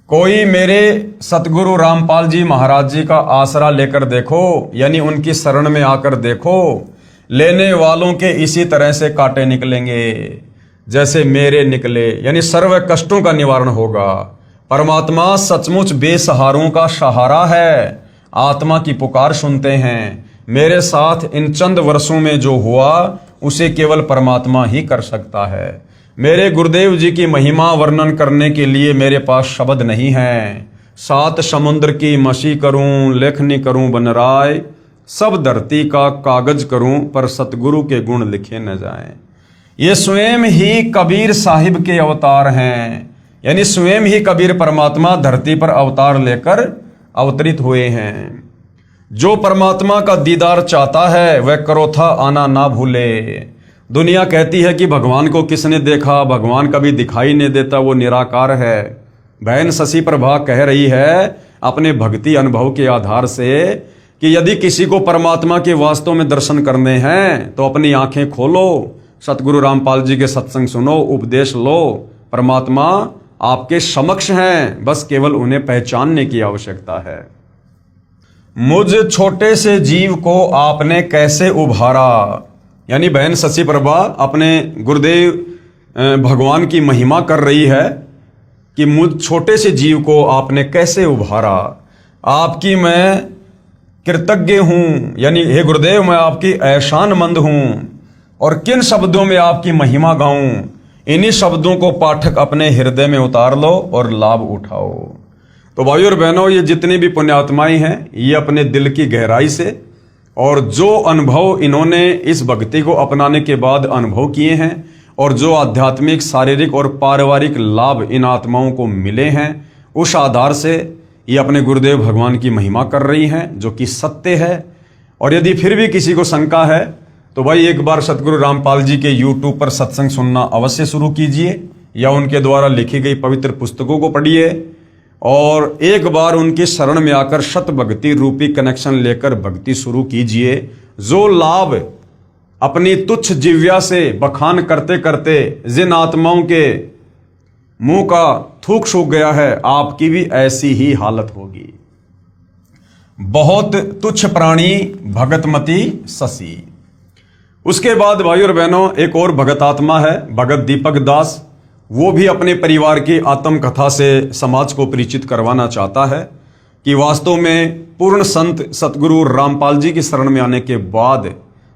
कोई मेरे सतगुरु रामपाल जी महाराज जी का आसरा लेकर देखो, यानी उनकी शरण में आकर देखो, लेने वालों के इसी तरह से कांटे निकलेंगे जैसे मेरे निकले, यानी सर्व कष्टों का निवारण होगा। परमात्मा सचमुच बेसहारों का सहारा है, आत्मा की पुकार सुनते हैं। मेरे साथ इन चंद वर्षों में जो हुआ उसे केवल परमात्मा ही कर सकता है। मेरे गुरुदेव जी की महिमा वर्णन करने के लिए मेरे पास शब्द नहीं है। 7 समुद्र की मसी करूं, लेखनी करूं बनराय, सब धरती का कागज करूं, पर सतगुरु के गुण लिखे न जाएं। ये स्वयं ही कबीर साहिब के अवतार हैं, यानी स्वयं ही कबीर परमात्मा धरती पर अवतार लेकर अवतरित हुए हैं। जो परमात्मा का दीदार चाहता है वह करोथा आना ना भूले। दुनिया कहती है कि भगवान को किसने देखा, भगवान कभी दिखाई नहीं देता, वो निराकार है। बहन शशि प्रभा कह रही है अपने भक्ति अनुभव के आधार से कि यदि किसी को परमात्मा के वास्तव में दर्शन करने हैं तो अपनी आंखें खोलो, सतगुरु रामपाल जी के सत्संग सुनो, उपदेश लो। परमात्मा आपके समक्ष हैं, बस केवल उन्हें पहचानने की आवश्यकता है। मुझ छोटे से जीव को आपने कैसे उभारा, यानी बहन शशि प्रभा अपने गुरुदेव भगवान की महिमा कर रही है कि मुझ छोटे से जीव को आपने कैसे उभारा। आपकी मैं कृतज्ञ हूं, यानी हे गुरुदेव मैं आपकी एहसानमंद हूं, और किन शब्दों में आपकी महिमा गाऊं, इन्हीं शब्दों को पाठक अपने हृदय में उतार लो और लाभ उठाओ। तो भाइयों और बहनों, ये जितनी भी पुण्यात्माएं हैं, ये अपने दिल की गहराई से और जो अनुभव इन्होंने इस भक्ति को अपनाने के बाद अनुभव किए हैं, और जो आध्यात्मिक, शारीरिक और पारिवारिक लाभ इन आत्माओं को मिले हैं, उस आधार से ये अपने गुरुदेव भगवान की महिमा कर रही हैं, जो कि सत्य है। और यदि फिर भी किसी को शंका है तो भाई एक बार सतगुरु रामपाल जी के YouTube पर सत्संग सुनना अवश्य शुरू कीजिए, या उनके द्वारा लिखी गई पवित्र पुस्तकों को पढ़िए, और एक बार उनकी शरण में आकर शत भक्ति रूपी कनेक्शन लेकर भक्ति शुरू कीजिए। जो लाभ अपनी तुच्छ जिव्या से बखान करते करते जिन आत्माओं के मुंह का थूक सूख गया है, आपकी भी ऐसी ही हालत होगी। बहुत तुच्छ प्राणी भगतमती शशि। उसके बाद भाइयों और बहनों, एक और भगत आत्मा है, भगत दीपक दास। वो भी अपने परिवार की आत्मकथा से समाज को परिचित करवाना चाहता है कि वास्तव में पूर्ण संत सतगुरु रामपाल जी की शरण में आने के बाद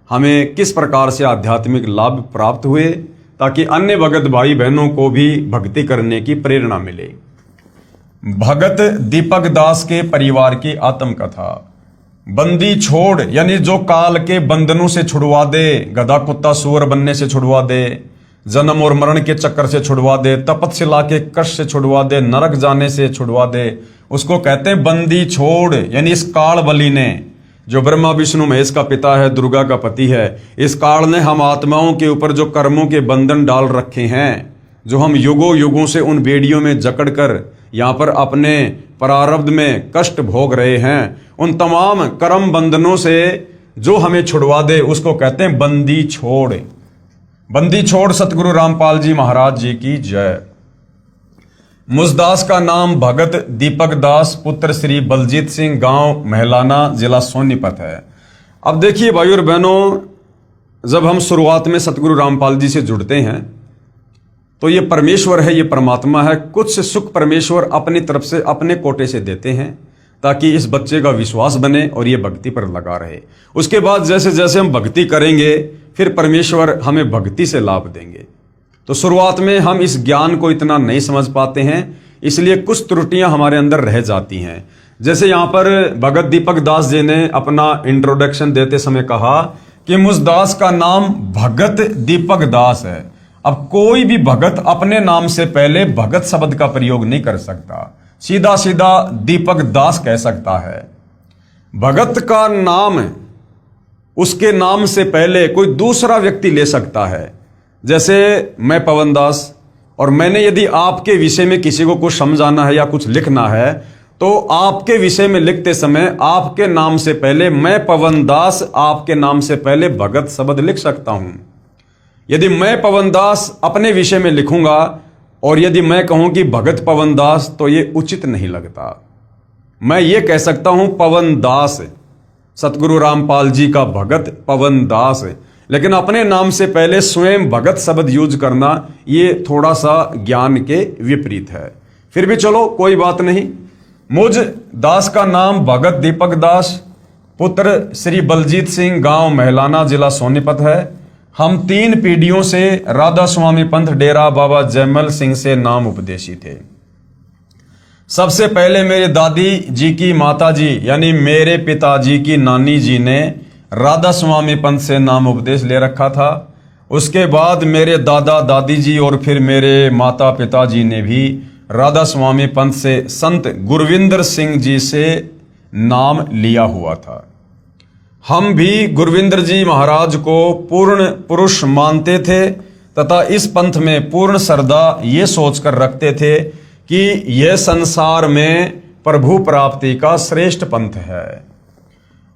हमें किस प्रकार से आध्यात्मिक लाभ प्राप्त हुए, ताकि अन्य भगत भाई बहनों को भी भक्ति करने की प्रेरणा मिले। भगत दीपक दास के परिवार की आत्मकथा। बंदी छोड़, यानी जो काल के बंधनों से छुड़वा दे, गधा कुत्ता सुअर बनने से छुड़वा दे, जन्म और मरण के चक्कर से छुड़वा दे, तपस्या के कष्ट से छुड़वा दे, नरक जाने से छुड़वा दे, उसको कहते हैं बंदी छोड़। यानी इस काल बलि ने, जो ब्रह्मा विष्णु महेश का पिता है, दुर्गा का पति है, इस काल ने हम आत्माओं के ऊपर जो कर्मों के बंधन डाल रखे हैं, जो हम युगों युगों से उन बेड़ियों में जकड़ कर यहाँ पर अपने प्रारब्ध में कष्ट भोग रहे हैं, उन तमाम कर्म बंधनों से जो हमें छुड़वा दे, उसको कहते हैं बंदी छोड़। बंदी छोड़ सतगुरु रामपाल जी महाराज जी की जय। मुझदास का नाम भगत दीपक दास पुत्र श्री बलजीत सिंह, गांव महलाना, जिला सोनीपत है। अब देखिए भाइयों और बहनों, जब हम शुरुआत में सतगुरु रामपाल जी से जुड़ते हैं तो ये परमेश्वर है, ये परमात्मा है, कुछ सुख परमेश्वर अपनी तरफ से अपने कोटे से देते हैं ताकि इस बच्चे का विश्वास बने और ये भक्ति पर लगा रहे। उसके बाद जैसे जैसे हम भक्ति करेंगे फिर परमेश्वर हमें भक्ति से लाभ देंगे। तो शुरुआत में हम इस ज्ञान को इतना नहीं समझ पाते हैं, इसलिए कुछ त्रुटियां हमारे अंदर रह जाती हैं। जैसे यहाँ पर भगत दीपक दास जी ने अपना इंट्रोडक्शन देते समय कहा कि मुझदास का नाम भगत दीपक दास है। अब कोई भी भगत अपने नाम से पहले भगत शब्द का प्रयोग नहीं कर सकता, सीधा सीधा दीपक दास कह सकता है। भगत का नाम उसके नाम से पहले कोई दूसरा व्यक्ति ले सकता है। जैसे मैं पवन दास, और मैंने यदि आपके विषय में किसी को कुछ समझाना है या कुछ लिखना है तो आपके विषय में लिखते समय आपके नाम से पहले मैं पवन दास, आपके नाम से पहले भगत शब्द लिख सकता हूं। यदि मैं पवन दास अपने विषय में लिखूंगा और यदि मैं कहूं कि भगत पवन दास, तो ये उचित नहीं लगता। मैं ये कह सकता हूं पवन दास, सतगुरु रामपाल जी का भगत पवन दास, लेकिन अपने नाम से पहले स्वयं भगत शब्द यूज करना ये थोड़ा सा ज्ञान के विपरीत है। फिर भी चलो कोई बात नहीं। मुझ दास का नाम भगत दीपक दास पुत्र श्री बलजीत सिंह, गांव महलाना, जिला सोनीपत है। हम 3 पीढ़ियों से राधा स्वामी पंथ डेरा बाबा जयमल सिंह से नाम उपदेशी थे। सबसे पहले मेरे दादी जी की माता जी यानी मेरे पिताजी की नानी जी ने राधा स्वामी पंथ से नाम उपदेश ले रखा था। उसके बाद मेरे दादा दादी जी और फिर मेरे माता पिताजी ने भी राधा स्वामी पंथ से संत गुरविंदर सिंह जी से नाम लिया हुआ था। हम भी गुरविंदर जी महाराज को पूर्ण पुरुष मानते थे तथा इस पंथ में पूर्ण श्रद्धा ये सोचकर रखते थे कि यह संसार में प्रभु प्राप्ति का श्रेष्ठ पंथ है।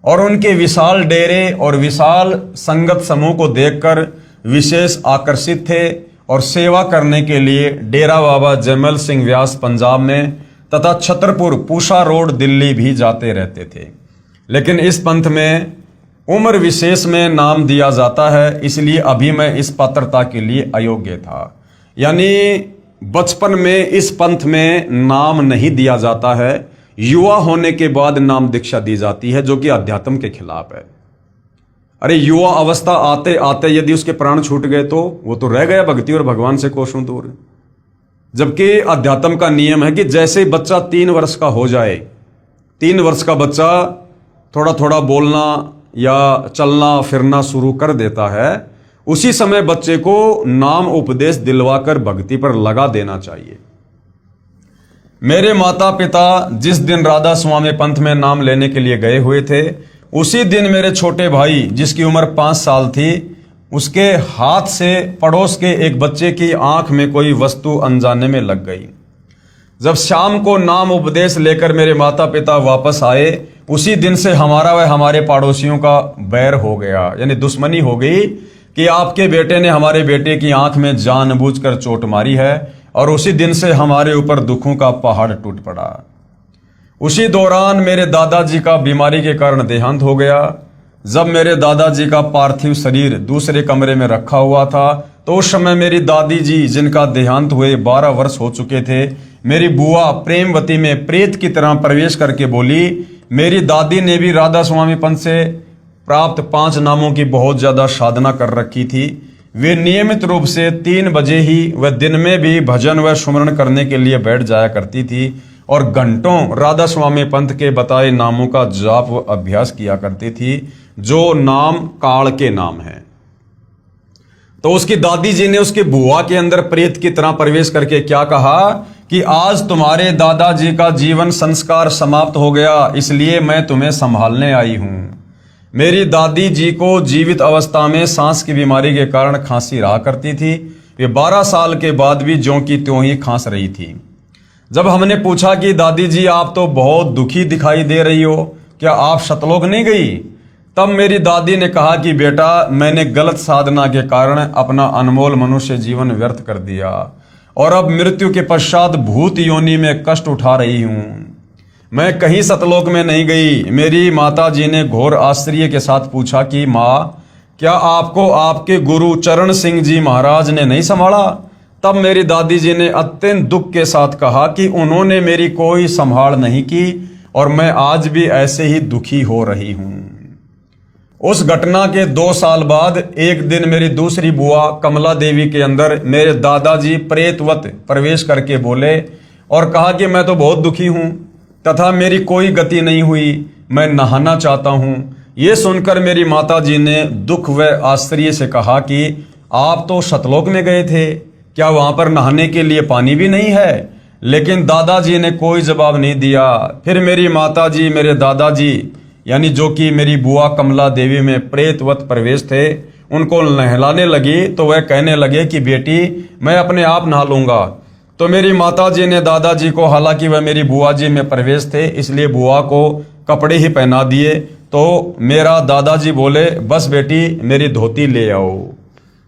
और उनके विशाल डेरे और विशाल संगत समूह को देखकर विशेष आकर्षित थे और सेवा करने के लिए डेरा बाबा जयमल सिंह व्यास पंजाब में तथा छतरपुर पूषा रोड दिल्ली भी जाते रहते थे। लेकिन इस पंथ में उम्र विशेष में नाम दिया जाता है, इसलिए अभी मैं इस पात्रता के लिए अयोग्य था। यानी बचपन में इस पंथ में नाम नहीं दिया जाता है, युवा होने के बाद नाम दीक्षा दी जाती है, जो कि अध्यात्म के खिलाफ है। अरे युवा अवस्था आते आते यदि उसके प्राण छूट गए तो वो तो रह गया भक्ति और भगवान से कोसों दूर। जबकि अध्यात्म का नियम है कि जैसे बच्चा 3 वर्ष का हो जाए, 3 वर्ष का बच्चा थोड़ा थोड़ा बोलना या चलना फिरना शुरू कर देता है, उसी समय बच्चे को नाम उपदेश दिलवाकर भक्ति पर लगा देना चाहिए। मेरे माता पिता जिस दिन राधा स्वामी पंथ में नाम लेने के लिए गए हुए थे, उसी दिन मेरे छोटे भाई जिसकी उम्र 5 साल थी, उसके हाथ से पड़ोस के एक बच्चे की आंख में कोई वस्तु अनजाने में लग गई। जब शाम को नाम उपदेश लेकर मेरे माता पिता वापस आए, उसी दिन से हमारा व हमारे पड़ोसियों का बैर हो गया, यानी दुश्मनी हो गई कि आपके बेटे ने हमारे बेटे की आंख में जानबूझकर चोट मारी है, और उसी दिन से हमारे ऊपर दुखों का पहाड़ टूट पड़ा। उसी दौरान मेरे दादाजी का बीमारी के कारण देहांत हो गया। जब मेरे दादाजी का पार्थिव शरीर दूसरे कमरे में रखा हुआ था, तो उस समय मेरी दादी जी, जिनका देहांत हुए 12 वर्ष हो चुके थे, मेरी बुआ प्रेमवती में प्रेत की तरह प्रवेश करके बोली। मेरी दादी ने भी राधा स्वामी पंथ से प्राप्त 5 नामों की बहुत ज्यादा साधना कर रखी थी। वे नियमित रूप से 3 बजे ही व दिन में भी भजन व सुमरण करने के लिए बैठ जाया करती थी और घंटों राधा स्वामी पंथ के बताए नामों का जाप व अभ्यास किया करती थी, जो नाम काल के नाम हैं। तो उसकी दादी जी ने उसकी बुआ के अंदर प्रेत की तरह प्रवेश करके क्या कहा कि आज तुम्हारे दादाजी का जीवन संस्कार समाप्त हो गया, इसलिए मैं तुम्हें संभालने आई हूं। मेरी दादी जी को जीवित अवस्था में सांस की बीमारी के कारण खांसी रहा करती थी। वे 12 साल के बाद भी ज्यों की त्यों ही खांस रही थी। जब हमने पूछा कि दादी जी आप तो बहुत दुखी दिखाई दे रही हो, क्या आप सतलोक नहीं गई? तब मेरी दादी ने कहा कि बेटा, मैंने गलत साधना के कारण अपना अनमोल मनुष्य जीवन व्यर्थ कर दिया और अब मृत्यु के पश्चात भूत योनि में कष्ट उठा रही हूं। मैं कहीं सतलोक में नहीं गई। मेरी माता जी ने घोर आश्चर्य के साथ पूछा कि माँ, क्या आपको आपके गुरु चरण सिंह जी महाराज ने नहीं संभाला? तब मेरी दादी जी ने अत्यंत दुख के साथ कहा कि उन्होंने मेरी कोई संभाल नहीं की और मैं आज भी ऐसे ही दुखी हो रही हूं। उस घटना के 2 साल बाद एक दिन मेरी दूसरी बुआ कमला देवी के अंदर मेरे दादाजी प्रेतवत प्रवेश करके बोले और कहा कि मैं तो बहुत दुखी हूं तथा मेरी कोई गति नहीं हुई, मैं नहाना चाहता हूं। ये सुनकर मेरी माता जी ने दुख व आश्चर्य से कहा कि आप तो सतलोक में गए थे, क्या वहां पर नहाने के लिए पानी भी नहीं है? लेकिन दादाजी ने कोई जवाब नहीं दिया। फिर मेरी माता जी मेरे दादाजी यानी जो कि मेरी बुआ कमला देवी में प्रेतवत प्रवेश थे, उनको नहलाने लगी तो वह कहने लगे कि बेटी, मैं अपने आप नहा लूंगा। तो मेरी माता जी ने दादाजी को, हालांकि वह मेरी बुआ जी में प्रवेश थे इसलिए बुआ को कपड़े ही पहना दिए। तो मेरा दादाजी बोले, बस बेटी मेरी धोती ले आओ,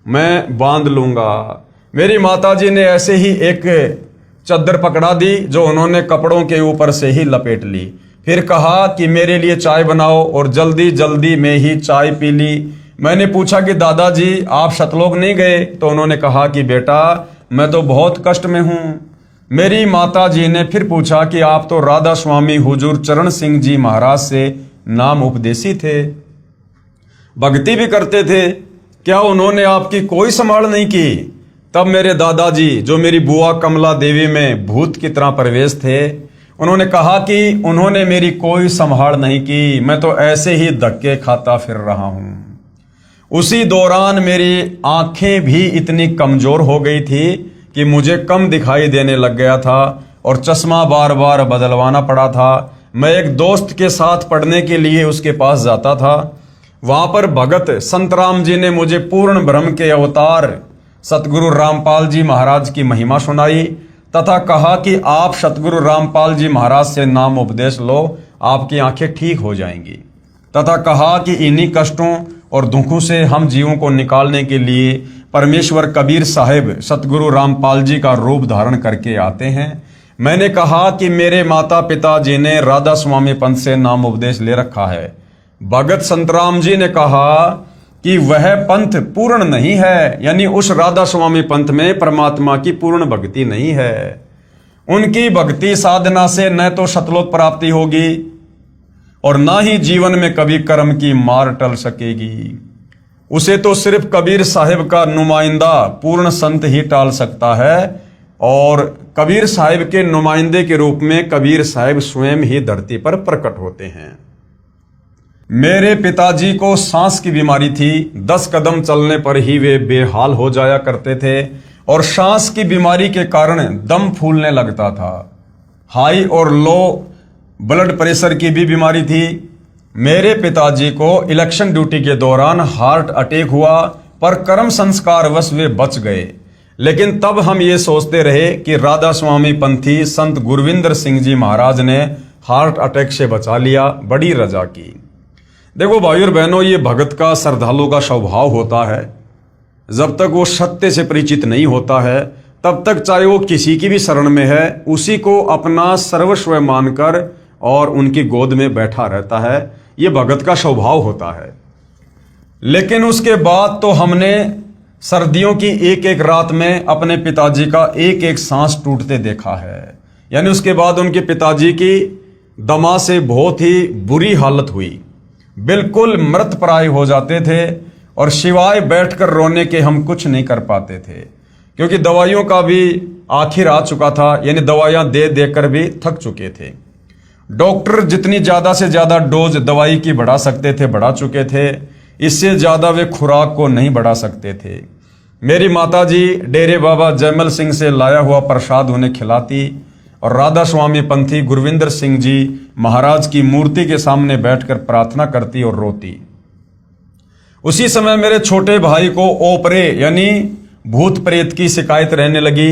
मैं बांध लूंगा। मेरी माता जी ने ऐसे ही एक चद्दर पकड़ा दी जो उन्होंने कपड़ों के ऊपर से ही लपेट ली। फिर कहा कि मेरे लिए चाय बनाओ और जल्दी जल्दी में ही चाय पी ली। मैंने पूछा कि दादाजी आप सतलोक नहीं गए? तो उन्होंने कहा कि बेटा मैं तो बहुत कष्ट में हूं। मेरी माता जी ने फिर पूछा कि आप तो राधा स्वामी हुजूर चरण सिंह जी महाराज से नाम उपदेशी थे, भक्ति भी करते थे, क्या उन्होंने आपकी कोई संभाल नहीं की? तब मेरे दादाजी जो मेरी बुआ कमला देवी में भूत की तरह प्रवेश थे, उन्होंने कहा कि उन्होंने मेरी कोई संभाल नहीं की, मैं तो ऐसे ही धक्के खाता फिर रहा हूं। उसी दौरान मेरी आंखें भी इतनी कमजोर हो गई थी कि मुझे कम दिखाई देने लग गया था और चश्मा बार बार बदलवाना पड़ा था। मैं एक दोस्त के साथ पढ़ने के लिए उसके पास जाता था। वहां पर भगत संतराम जी ने मुझे पूर्ण ब्रह्म के अवतार सतगुरु रामपाल जी महाराज की महिमा सुनाई तथा कहा कि आप सतगुरु रामपाल जी महाराज से नाम उपदेश लो, आपकी आंखें ठीक हो जाएंगी। तथा कहा कि इन्हीं कष्टों और दुखों से हम जीवों को निकालने के लिए परमेश्वर कबीर साहिब सतगुरु रामपाल जी का रूप धारण करके आते हैं। मैंने कहा कि मेरे माता पिता जी ने राधा स्वामी पंथ से नाम उपदेश ले रखा है। भगत संतराम जी ने कहा कि वह पंथ पूर्ण नहीं है, यानी उस राधा स्वामी पंथ में परमात्मा की पूर्ण भक्ति नहीं है। उनकी भक्ति साधना से न तो सतलोक प्राप्ति होगी और ना ही जीवन में कभी कर्म की मार टल सकेगी। उसे तो सिर्फ कबीर साहिब का नुमाइंदा पूर्ण संत ही टाल सकता है और कबीर साहिब के नुमाइंदे के रूप में कबीर साहिब स्वयं ही धरती पर प्रकट होते हैं। मेरे पिताजी को सांस की बीमारी थी। 10 कदम चलने पर ही वे बेहाल हो जाया करते थे और सांस की बीमारी के कारण दम फूलने लगता था। हाई और लो ब्लड प्रेशर की भी बीमारी थी। मेरे पिताजी को इलेक्शन ड्यूटी के दौरान हार्ट अटैक हुआ, पर कर्म संस्कारवश वे बच गए। लेकिन तब हम ये सोचते रहे कि राधा स्वामी पंथी संत गुरविंदर सिंह जी महाराज ने हार्ट अटैक से बचा लिया। बड़ी रजा की। देखो भाइयों और बहनों, ये भगत का, श्रद्धालु का स्वभाव होता है। जब तक वो सत्य से परिचित नहीं होता है, तब तक चाहे वो किसी की भी शरण में है, उसी को अपना सर्वस्व मानकर और उनकी गोद में बैठा रहता है। ये भगत का स्वभाव होता है। लेकिन उसके बाद तो हमने सर्दियों की एक एक रात में अपने पिताजी का एक एक सांस टूटते देखा है। यानी उसके बाद उनके पिताजी की दमा से बहुत ही बुरी हालत हुई, बिल्कुल मृत प्राय हो जाते थे और सिवाय बैठकर रोने के हम कुछ नहीं कर पाते थे, क्योंकि दवाइयों का भी आखिर आ चुका था। यानी दवाइयां दे देकर भी थक चुके थे। डॉक्टर जितनी ज़्यादा से ज़्यादा डोज दवाई की बढ़ा सकते थे बढ़ा चुके थे, इससे ज़्यादा वे खुराक को नहीं बढ़ा सकते थे। मेरी माताजी डेरे बाबा जयमल सिंह से लाया हुआ प्रसाद उन्हें खिलाती और राधा स्वामी पंथी गुरविंदर सिंह जी महाराज की मूर्ति के सामने बैठकर प्रार्थना करती और रोती। उसी समय मेरे छोटे भाई को ओपरे यानी भूत प्रेत की शिकायत रहने लगी।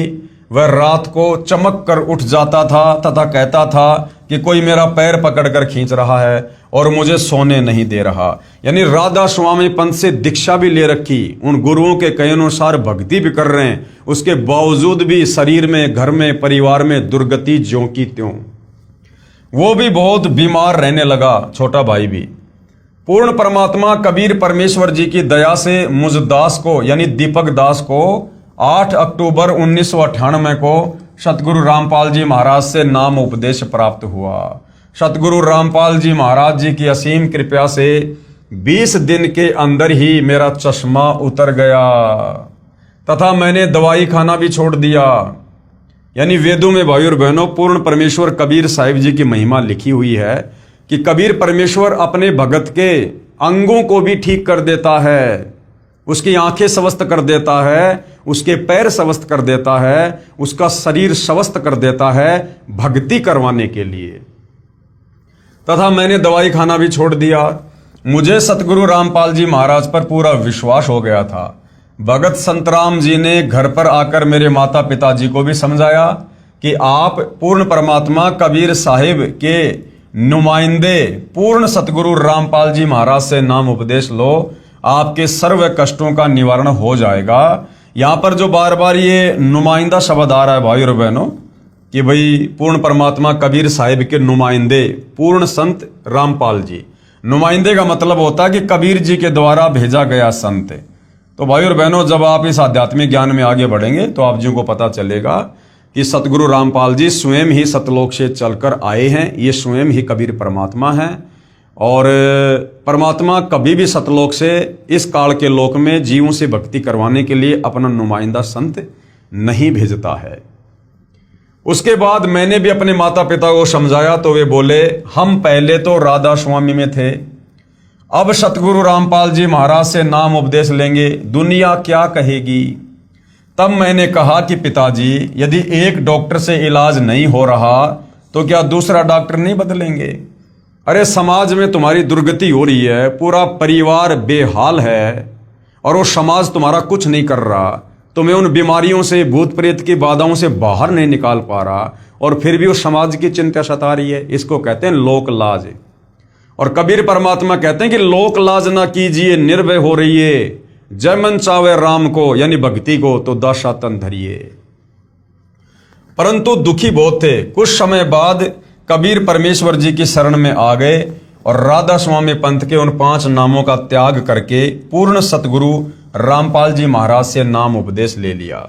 वह रात को चमक कर उठ जाता था तथा कहता था कि कोई मेरा पैर पकड़कर खींच रहा है और मुझे सोने नहीं दे रहा। यानी राधा स्वामी पंथ से दीक्षा भी ले रखी, उन गुरुओं के कहे अनुसार भक्ति भी कर रहे हैं, उसके बावजूद भी शरीर में, घर में, परिवार में दुर्गति ज्यों की त्यों। वो भी बहुत बीमार रहने लगा, छोटा भाई भी। पूर्ण परमात्मा कबीर परमेश्वर जी की दया से मुझ दास को यानी दीपक दास को 8 अक्टूबर 1998 को सतगुरु रामपाल जी महाराज से नाम उपदेश प्राप्त हुआ। सतगुरु रामपाल जी महाराज जी की असीम कृपा से 20 दिन के अंदर ही मेरा चश्मा उतर गया तथा मैंने दवाई खाना भी छोड़ दिया। यानी वेदों में भाइयों और बहनों पूर्ण परमेश्वर कबीर साहिब जी की महिमा लिखी हुई है कि कबीर परमेश्वर अपने भगत के अंगों को भी ठीक कर देता है, उसकी आंखें स्वस्थ कर देता है, उसके पैर स्वस्थ कर देता है, उसका शरीर स्वस्थ कर देता है भक्ति करवाने के लिए। तथा मैंने दवाई खाना भी छोड़ दिया। मुझे सतगुरु रामपाल जी महाराज पर पूरा विश्वास हो गया था। भगत संतराम जी ने घर पर आकर मेरे माता पिताजी को भी समझाया कि आप पूर्ण परमात्मा कबीर साहिब के नुमाइंदे पूर्ण सतगुरु रामपाल जी महाराज से नाम उपदेश लो, आपके सर्व कष्टों का निवारण हो जाएगा। यहाँ पर जो बार बार ये नुमाइंदा शब्द आ रहा है भाई और बहनों कि भाई पूर्ण परमात्मा कबीर साहिब के नुमाइंदे पूर्ण संत रामपाल जी, नुमाइंदे का मतलब होता है कि कबीर जी के द्वारा भेजा गया संत। तो भाई और बहनों, जब आप इस आध्यात्मिक ज्ञान में आगे बढ़ेंगे तो आप जी को पता चलेगा कि सतगुरु रामपाल जी स्वयं ही सतलोक से चलकर आए हैं। ये स्वयं ही कबीर परमात्मा हैं और परमात्मा कभी भी सतलोक से इस काल के लोक में जीवों से भक्ति करवाने के लिए अपना नुमाइंदा संत नहीं भेजता है। उसके बाद मैंने भी अपने माता पिता को समझाया तो वे बोले, हम पहले तो राधा स्वामी में थे, अब सतगुरु रामपाल जी महाराज से नाम उपदेश लेंगे, दुनिया क्या कहेगी। तब मैंने कहा कि पिताजी, यदि एक डॉक्टर से इलाज नहीं हो रहा तो क्या दूसरा डॉक्टर नहीं बदलेंगे? अरे समाज में तुम्हारी दुर्गति हो रही है, पूरा परिवार बेहाल है और वो समाज तुम्हारा कुछ नहीं कर रहा, तुम्हें उन बीमारियों से, भूत प्रेत की बाधाओं से बाहर नहीं निकाल पा रहा और फिर भी उस समाज की चिंता सता रही है। इसको कहते हैं लोक लाज। और कबीर परमात्मा कहते हैं कि लोक लाज ना कीजिए, निर्भय हो रहिए, जय मन चावे राम को यानी भक्ति को तो दशा तन धरिए। परंतु दुखी बहुत थे। कुछ समय बाद कबीर परमेश्वर जी की शरण में आ गए और राधा स्वामी पंथ के उन 5 नामों का त्याग करके पूर्ण सतगुरु रामपाल जी महाराज से नाम उपदेश ले लिया।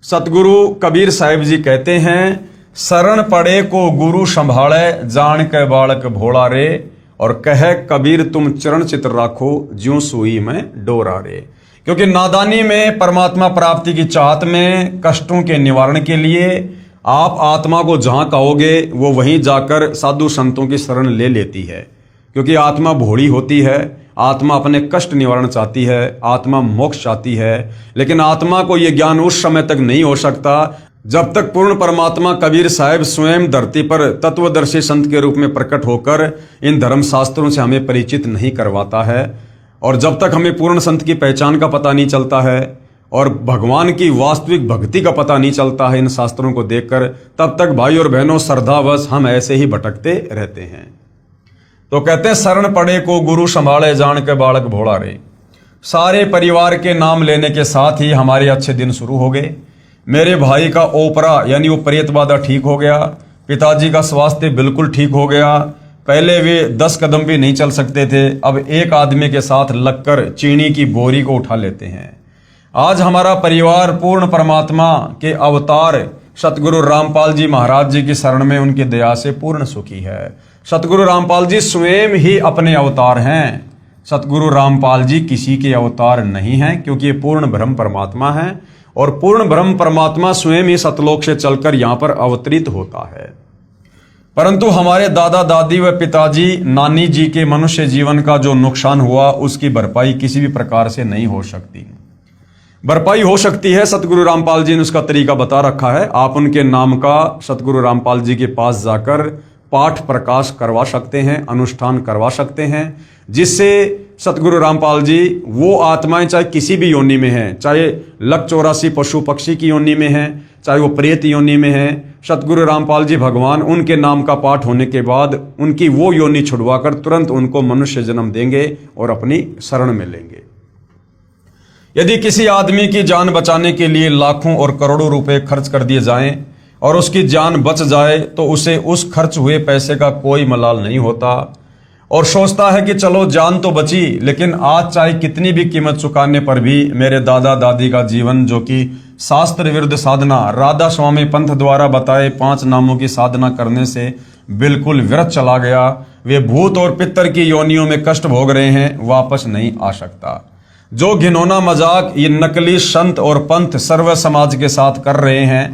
सतगुरु कबीर साहिब जी कहते हैं, शरण पड़े को गुरु संभाले, जान के बालक भोला रे, और कहे कबीर तुम चरण चित्र राखो, ज्यों सुई में डोरा रे। क्योंकि नादानी में परमात्मा प्राप्ति की चाहत में कष्टों के निवारण के लिए आप आत्मा को जहां कहोगे वो वहीं जाकर साधु संतों की शरण ले लेती है। क्योंकि आत्मा भोली होती है, आत्मा अपने कष्ट निवारण चाहती है, आत्मा मोक्ष चाहती है, लेकिन आत्मा को यह ज्ञान उस समय तक नहीं हो सकता जब तक पूर्ण परमात्मा कबीर साहिब स्वयं धरती पर तत्वदर्शी संत के रूप में प्रकट होकर इन धर्म शास्त्रों से हमें परिचित नहीं करवाता है। और जब तक हमें पूर्ण संत की पहचान का पता नहीं चलता है और भगवान की वास्तविक भक्ति का पता नहीं चलता है इन शास्त्रों को देखकर, तब तक भाई और बहनों श्रद्धावश हम ऐसे ही भटकते रहते हैं। तो कहते हैं शरण पड़े को गुरु संभाले जान के बालक भोला रे। सारे परिवार के नाम लेने के साथ ही हमारे अच्छे दिन शुरू हो गए। मेरे भाई का ओपरा यानी वो प्रेत बाधा ठीक हो गया, पिताजी का स्वास्थ्य बिल्कुल ठीक हो गया। पहले वे 10 कदम भी नहीं चल सकते थे, अब एक आदमी के साथ लगकर चीनी की बोरी को उठा लेते हैं। आज हमारा परिवार पूर्ण परमात्मा के अवतार सतगुरु रामपाल जी महाराज जी की शरण में उनकी दया से पूर्ण सुखी है। सतगुरु रामपाल जी स्वयं ही अपने अवतार हैं। सतगुरु रामपाल जी किसी के अवतार नहीं हैं, क्योंकि ये पूर्ण ब्रह्म परमात्मा है और पूर्ण ब्रह्म परमात्मा स्वयं ही सतलोक से चलकर यहाँ पर अवतरित होता है। परंतु हमारे दादा दादी व पिताजी नानी जी के मनुष्य जीवन का जो नुकसान हुआ उसकी भरपाई किसी भी प्रकार से नहीं हो सकती। भरपाई हो सकती है, सतगुरु रामपाल जी ने उसका तरीका बता रखा है। आप उनके नाम का सतगुरु रामपाल जी के पास जाकर पाठ प्रकाश करवा सकते हैं, अनुष्ठान करवा सकते हैं, जिससे सतगुरु रामपाल जी वो आत्माएं चाहे किसी भी योनि में हैं, चाहे लक 84 पशु पक्षी की योनि में हैं, चाहे वो प्रेत योनि में हैं, सतगुरु रामपाल जी भगवान उनके नाम का पाठ होने के बाद उनकी वो योनि छुड़वाकर तुरंत उनको मनुष्य जन्म देंगे और अपनी शरण में लेंगे। यदि किसी आदमी की जान बचाने के लिए लाखों और करोड़ों रुपए खर्च कर दिए जाएं और उसकी जान बच जाए तो उसे उस खर्च हुए पैसे का कोई मलाल नहीं होता और सोचता है कि चलो जान तो बची, लेकिन आज चाहे कितनी भी कीमत चुकाने पर भी मेरे दादा दादी का जीवन, जो कि शास्त्र विरुद्ध साधना राधा स्वामी पंथ द्वारा बताए 5 नामों की साधना करने से बिल्कुल व्यर्थ चला गया। वे भूत और पितर की योनियों में कष्ट भोग रहे हैं, वापस नहीं आ सकता। जो घिनौना मजाक ये नकली संत और पंथ सर्व समाज के साथ कर रहे हैं,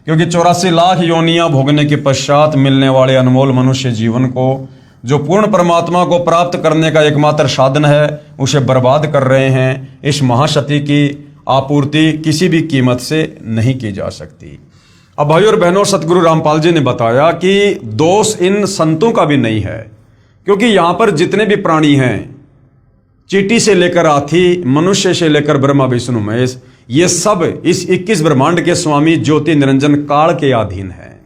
क्योंकि 84 लाख योनियां भोगने के पश्चात मिलने वाले अनमोल मनुष्य जीवन को, जो पूर्ण परमात्मा को प्राप्त करने का एकमात्र साधन है, उसे बर्बाद कर रहे हैं। इस महाशक्ति की आपूर्ति किसी भी कीमत से नहीं की जा सकती। अब भाई और बहनों, सतगुरु रामपाल जी ने बताया कि दोष इन संतों का भी नहीं है, क्योंकि यहां पर जितने भी प्राणी हैं, चींटी से लेकर हाथी, मनुष्य से लेकर ब्रह्मा विष्णु महेश, ये सब इस 21 ब्रह्मांड के स्वामी ज्योति निरंजन काल के अधीन है।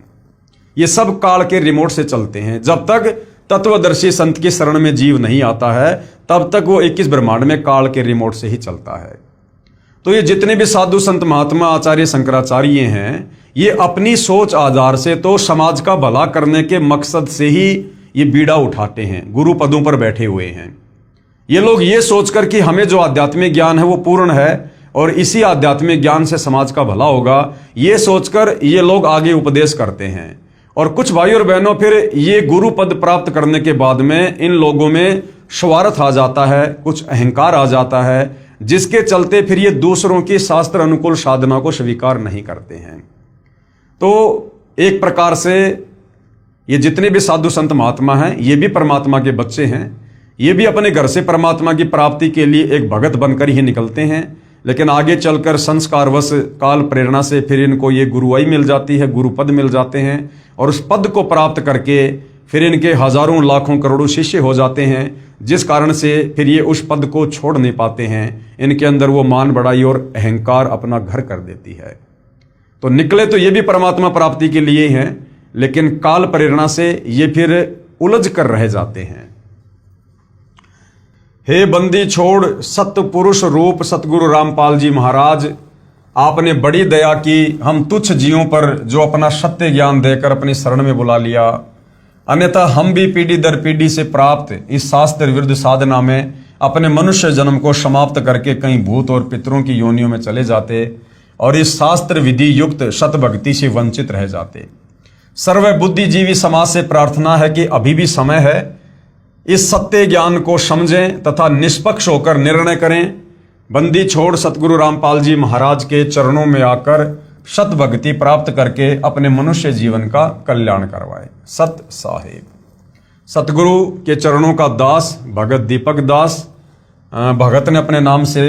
ये सब काल के रिमोट से चलते हैं। जब तक तत्वदर्शी संत की शरण में जीव नहीं आता है, तब तक वो 21 ब्रह्मांड में काल के रिमोट से ही चलता है। तो ये जितने भी साधु संत महात्मा आचार्य शंकराचार्य हैं, ये अपनी सोच आधार से तो समाज का भला करने के मकसद से ही ये बीड़ा उठाते हैं, गुरु पदों पर बैठे हुए हैं। ये लोग ये सोचकर कि हमें जो आध्यात्मिक ज्ञान है वो पूर्ण है और इसी आध्यात्मिक ज्ञान से समाज का भला होगा, ये सोचकर ये लोग आगे उपदेश करते हैं। और कुछ भाई और बहनों, फिर ये गुरु पद प्राप्त करने के बाद में इन लोगों में स्वार्थ आ जाता है, कुछ अहंकार आ जाता है, जिसके चलते फिर ये दूसरों की शास्त्र अनुकूल साधना को स्वीकार नहीं करते हैं। तो एक प्रकार से ये जितने भी साधु संत महात्मा हैं, ये भी परमात्मा के बच्चे हैं। ये भी अपने घर से परमात्मा की प्राप्ति के लिए एक भगत बनकर ही निकलते हैं, लेकिन आगे चलकर संस्कारवश काल प्रेरणा से फिर इनको ये गुरुआई मिल जाती है, गुरु पद मिल जाते हैं और उस पद को प्राप्त करके फिर इनके हजारों लाखों करोड़ों शिष्य हो जाते हैं, जिस कारण से फिर ये उस पद को छोड़ नहीं पाते हैं। इनके अंदर वो मान बढ़ाई और अहंकार अपना घर कर देती है। तो निकले तो ये भी परमात्मा प्राप्ति के लिए हैं, लेकिन काल प्रेरणा से ये फिर उलझ कर रह जाते हैं। हे बंदी छोड़ सतपुरुष रूप सतगुरु रामपाल जी महाराज, आपने बड़ी दया की हम तुच्छ जीवों पर, जो अपना सत्य ज्ञान देकर अपनी शरण में बुला लिया। अन्यथा हम भी पीढ़ी दर पीढ़ी से प्राप्त इस शास्त्र विरुद्ध साधना में अपने मनुष्य जन्म को समाप्त करके कहीं भूत और पितरों की योनियों में चले जाते और इस शास्त्र विधि युक्त सत भक्ति से वंचित रह जाते। सर्व बुद्धिजीवी समाज से प्रार्थना है कि अभी भी समय है, इस सत्य ज्ञान को समझें तथा निष्पक्ष होकर निर्णय करें। बंदी छोड़ सतगुरु रामपाल जी महाराज के चरणों में आकर सत भक्ति प्राप्त करके अपने मनुष्य जीवन का कल्याण करवाए। सत साहेब। सतगुरु के चरणों का दास भगत दीपक दास। भगत ने अपने नाम से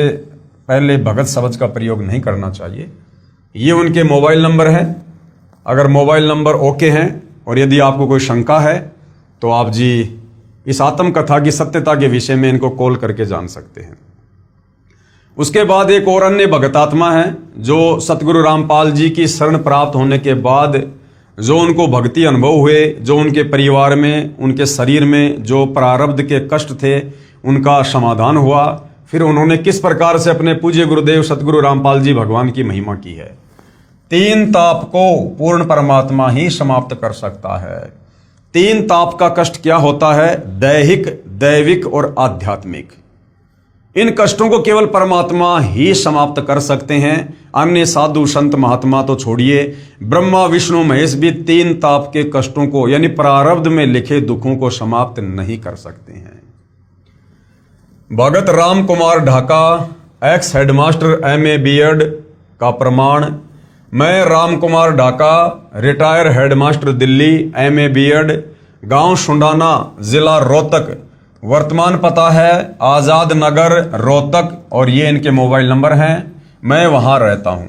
पहले भगत शब्द का प्रयोग नहीं करना चाहिए। ये उनके मोबाइल नंबर है। अगर मोबाइल नंबर ओके हैं और यदि आपको कोई शंका है तो आप जी इस आत्मकथा की सत्यता के विषय में इनको कॉल करके जान सकते हैं। उसके बाद एक और अन्य भगतात्मा है जो सतगुरु रामपाल जी की शरण प्राप्त होने के बाद जो उनको भक्ति अनुभव हुए, जो उनके परिवार में, उनके शरीर में जो प्रारब्ध के कष्ट थे उनका समाधान हुआ। फिर उन्होंने किस प्रकार से अपने पूज्य गुरुदेव सतगुरु रामपाल जी भगवान की महिमा की है। 3 ताप को पूर्ण परमात्मा ही समाप्त कर सकता है। 3 ताप का कष्ट क्या होता है? दैहिक, दैविक और आध्यात्मिक। इन कष्टों को केवल परमात्मा ही समाप्त कर सकते हैं। अन्य साधु संत महात्मा तो छोड़िए, ब्रह्मा विष्णु महेश भी 3 ताप के कष्टों को यानी प्रारब्ध में लिखे दुखों को समाप्त नहीं कर सकते हैं। Bhagat Ram Kumar Dhaka, ex headmaster MA B.Ed का प्रमाण। मैं Ram Kumar Dhaka, retire headmaster Delhi, MA B.Ed, गांव सुंडाना, जिला रोहतक। वर्तमान पता है आजाद नगर रोहतक और ये इनके मोबाइल नंबर हैं। मैं वहां रहता हूं।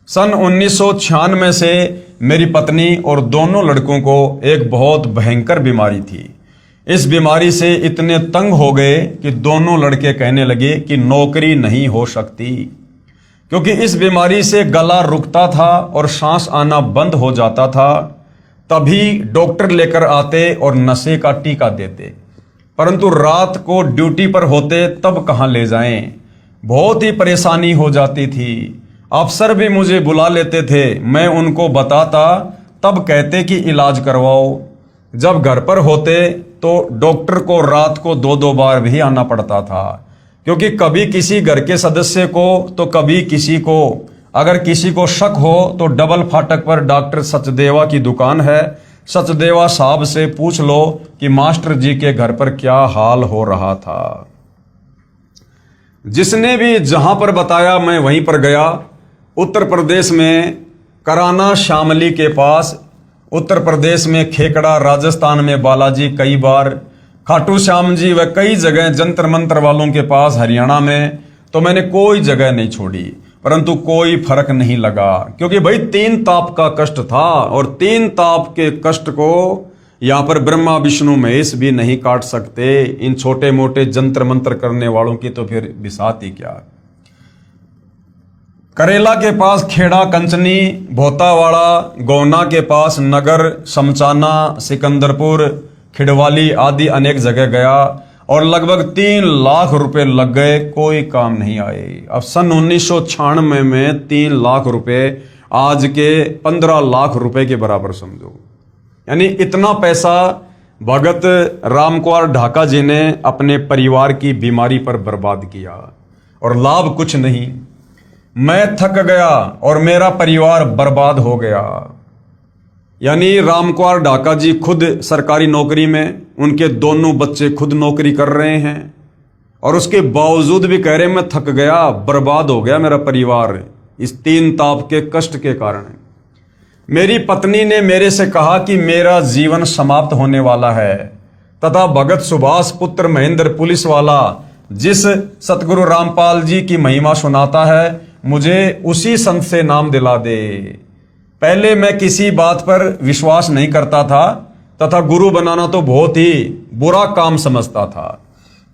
सन 1996 से मेरी पत्नी और दोनों लड़कों को एक बहुत भयंकर बीमारी थी। इस बीमारी से इतने तंग हो गए कि दोनों लड़के कहने लगे कि नौकरी नहीं हो सकती, क्योंकि इस बीमारी से गला रुकता था और सांस आना बंद हो जाता था। तभी डॉक्टर लेकर आते और नशे का टीका देते, परंतु रात को ड्यूटी पर होते तब कहां ले जाएं। बहुत ही परेशानी हो जाती थी। अफसर भी मुझे बुला लेते थे, मैं उनको बताता तब कहते कि इलाज करवाओ। जब घर पर होते तो डॉक्टर को रात को 2-2 बार भी आना पड़ता था, क्योंकि कभी किसी घर के सदस्य को तो कभी किसी को। अगर किसी को शक हो तो डबल फाटक पर डॉक्टर सचदेवा की दुकान है, सचदेवा साहब से पूछ लो कि मास्टर जी के घर पर क्या हाल हो रहा था। जिसने भी जहां पर बताया मैं वहीं पर गया। उत्तर प्रदेश में कराना शामली के पास, उत्तर प्रदेश में खेकड़ा, राजस्थान में बालाजी कई बार, खाटू श्याम जी व कई जगह जंतर मंत्र वालों के पास हरियाणा में, तो मैंने कोई जगह नहीं छोड़ी, परंतु कोई फर्क नहीं लगा। क्योंकि भाई 3 ताप का कष्ट था और 3 ताप के कष्ट को यहां पर ब्रह्मा विष्णु महेश भी नहीं काट सकते। इन छोटे मोटे जंतर मंत्र करने वालों की तो फिर बिसात ही क्या। करेला के पास खेड़ा कंचनी, भोतावाड़ा, गोना के पास नगर, समचाना, सिकंदरपुर, खिड़वाली आदि अनेक जगह गया और लगभग 3 लाख रुपए लग गए, कोई काम नहीं आए। अब सन 1996 में 3 लाख रुपए आज के 15 लाख रुपए के बराबर समझो। यानी इतना पैसा भगत रामकुमार ढाका जी ने अपने परिवार की बीमारी पर बर्बाद किया और लाभ कुछ नहीं। मैं थक गया और मेरा परिवार बर्बाद हो गया। यानी रामकुमार ढाका जी खुद सरकारी नौकरी में, उनके दोनों बच्चे खुद नौकरी कर रहे हैं और उसके बावजूद भी कह रहे मैं थक गया, बर्बाद हो गया मेरा परिवार इस 3 ताप के कष्ट के कारण। मेरी पत्नी ने मेरे से कहा कि मेरा जीवन समाप्त होने वाला है, तथा भगत सुभाष पुत्र महेंद्र पुलिस वाला जिस सतगुरु रामपाल जी की महिमा सुनाता है, मुझे उसी संत से नाम दिला दे। पहले मैं किसी बात पर विश्वास नहीं करता था तथा गुरु बनाना तो बहुत ही बुरा काम समझता था।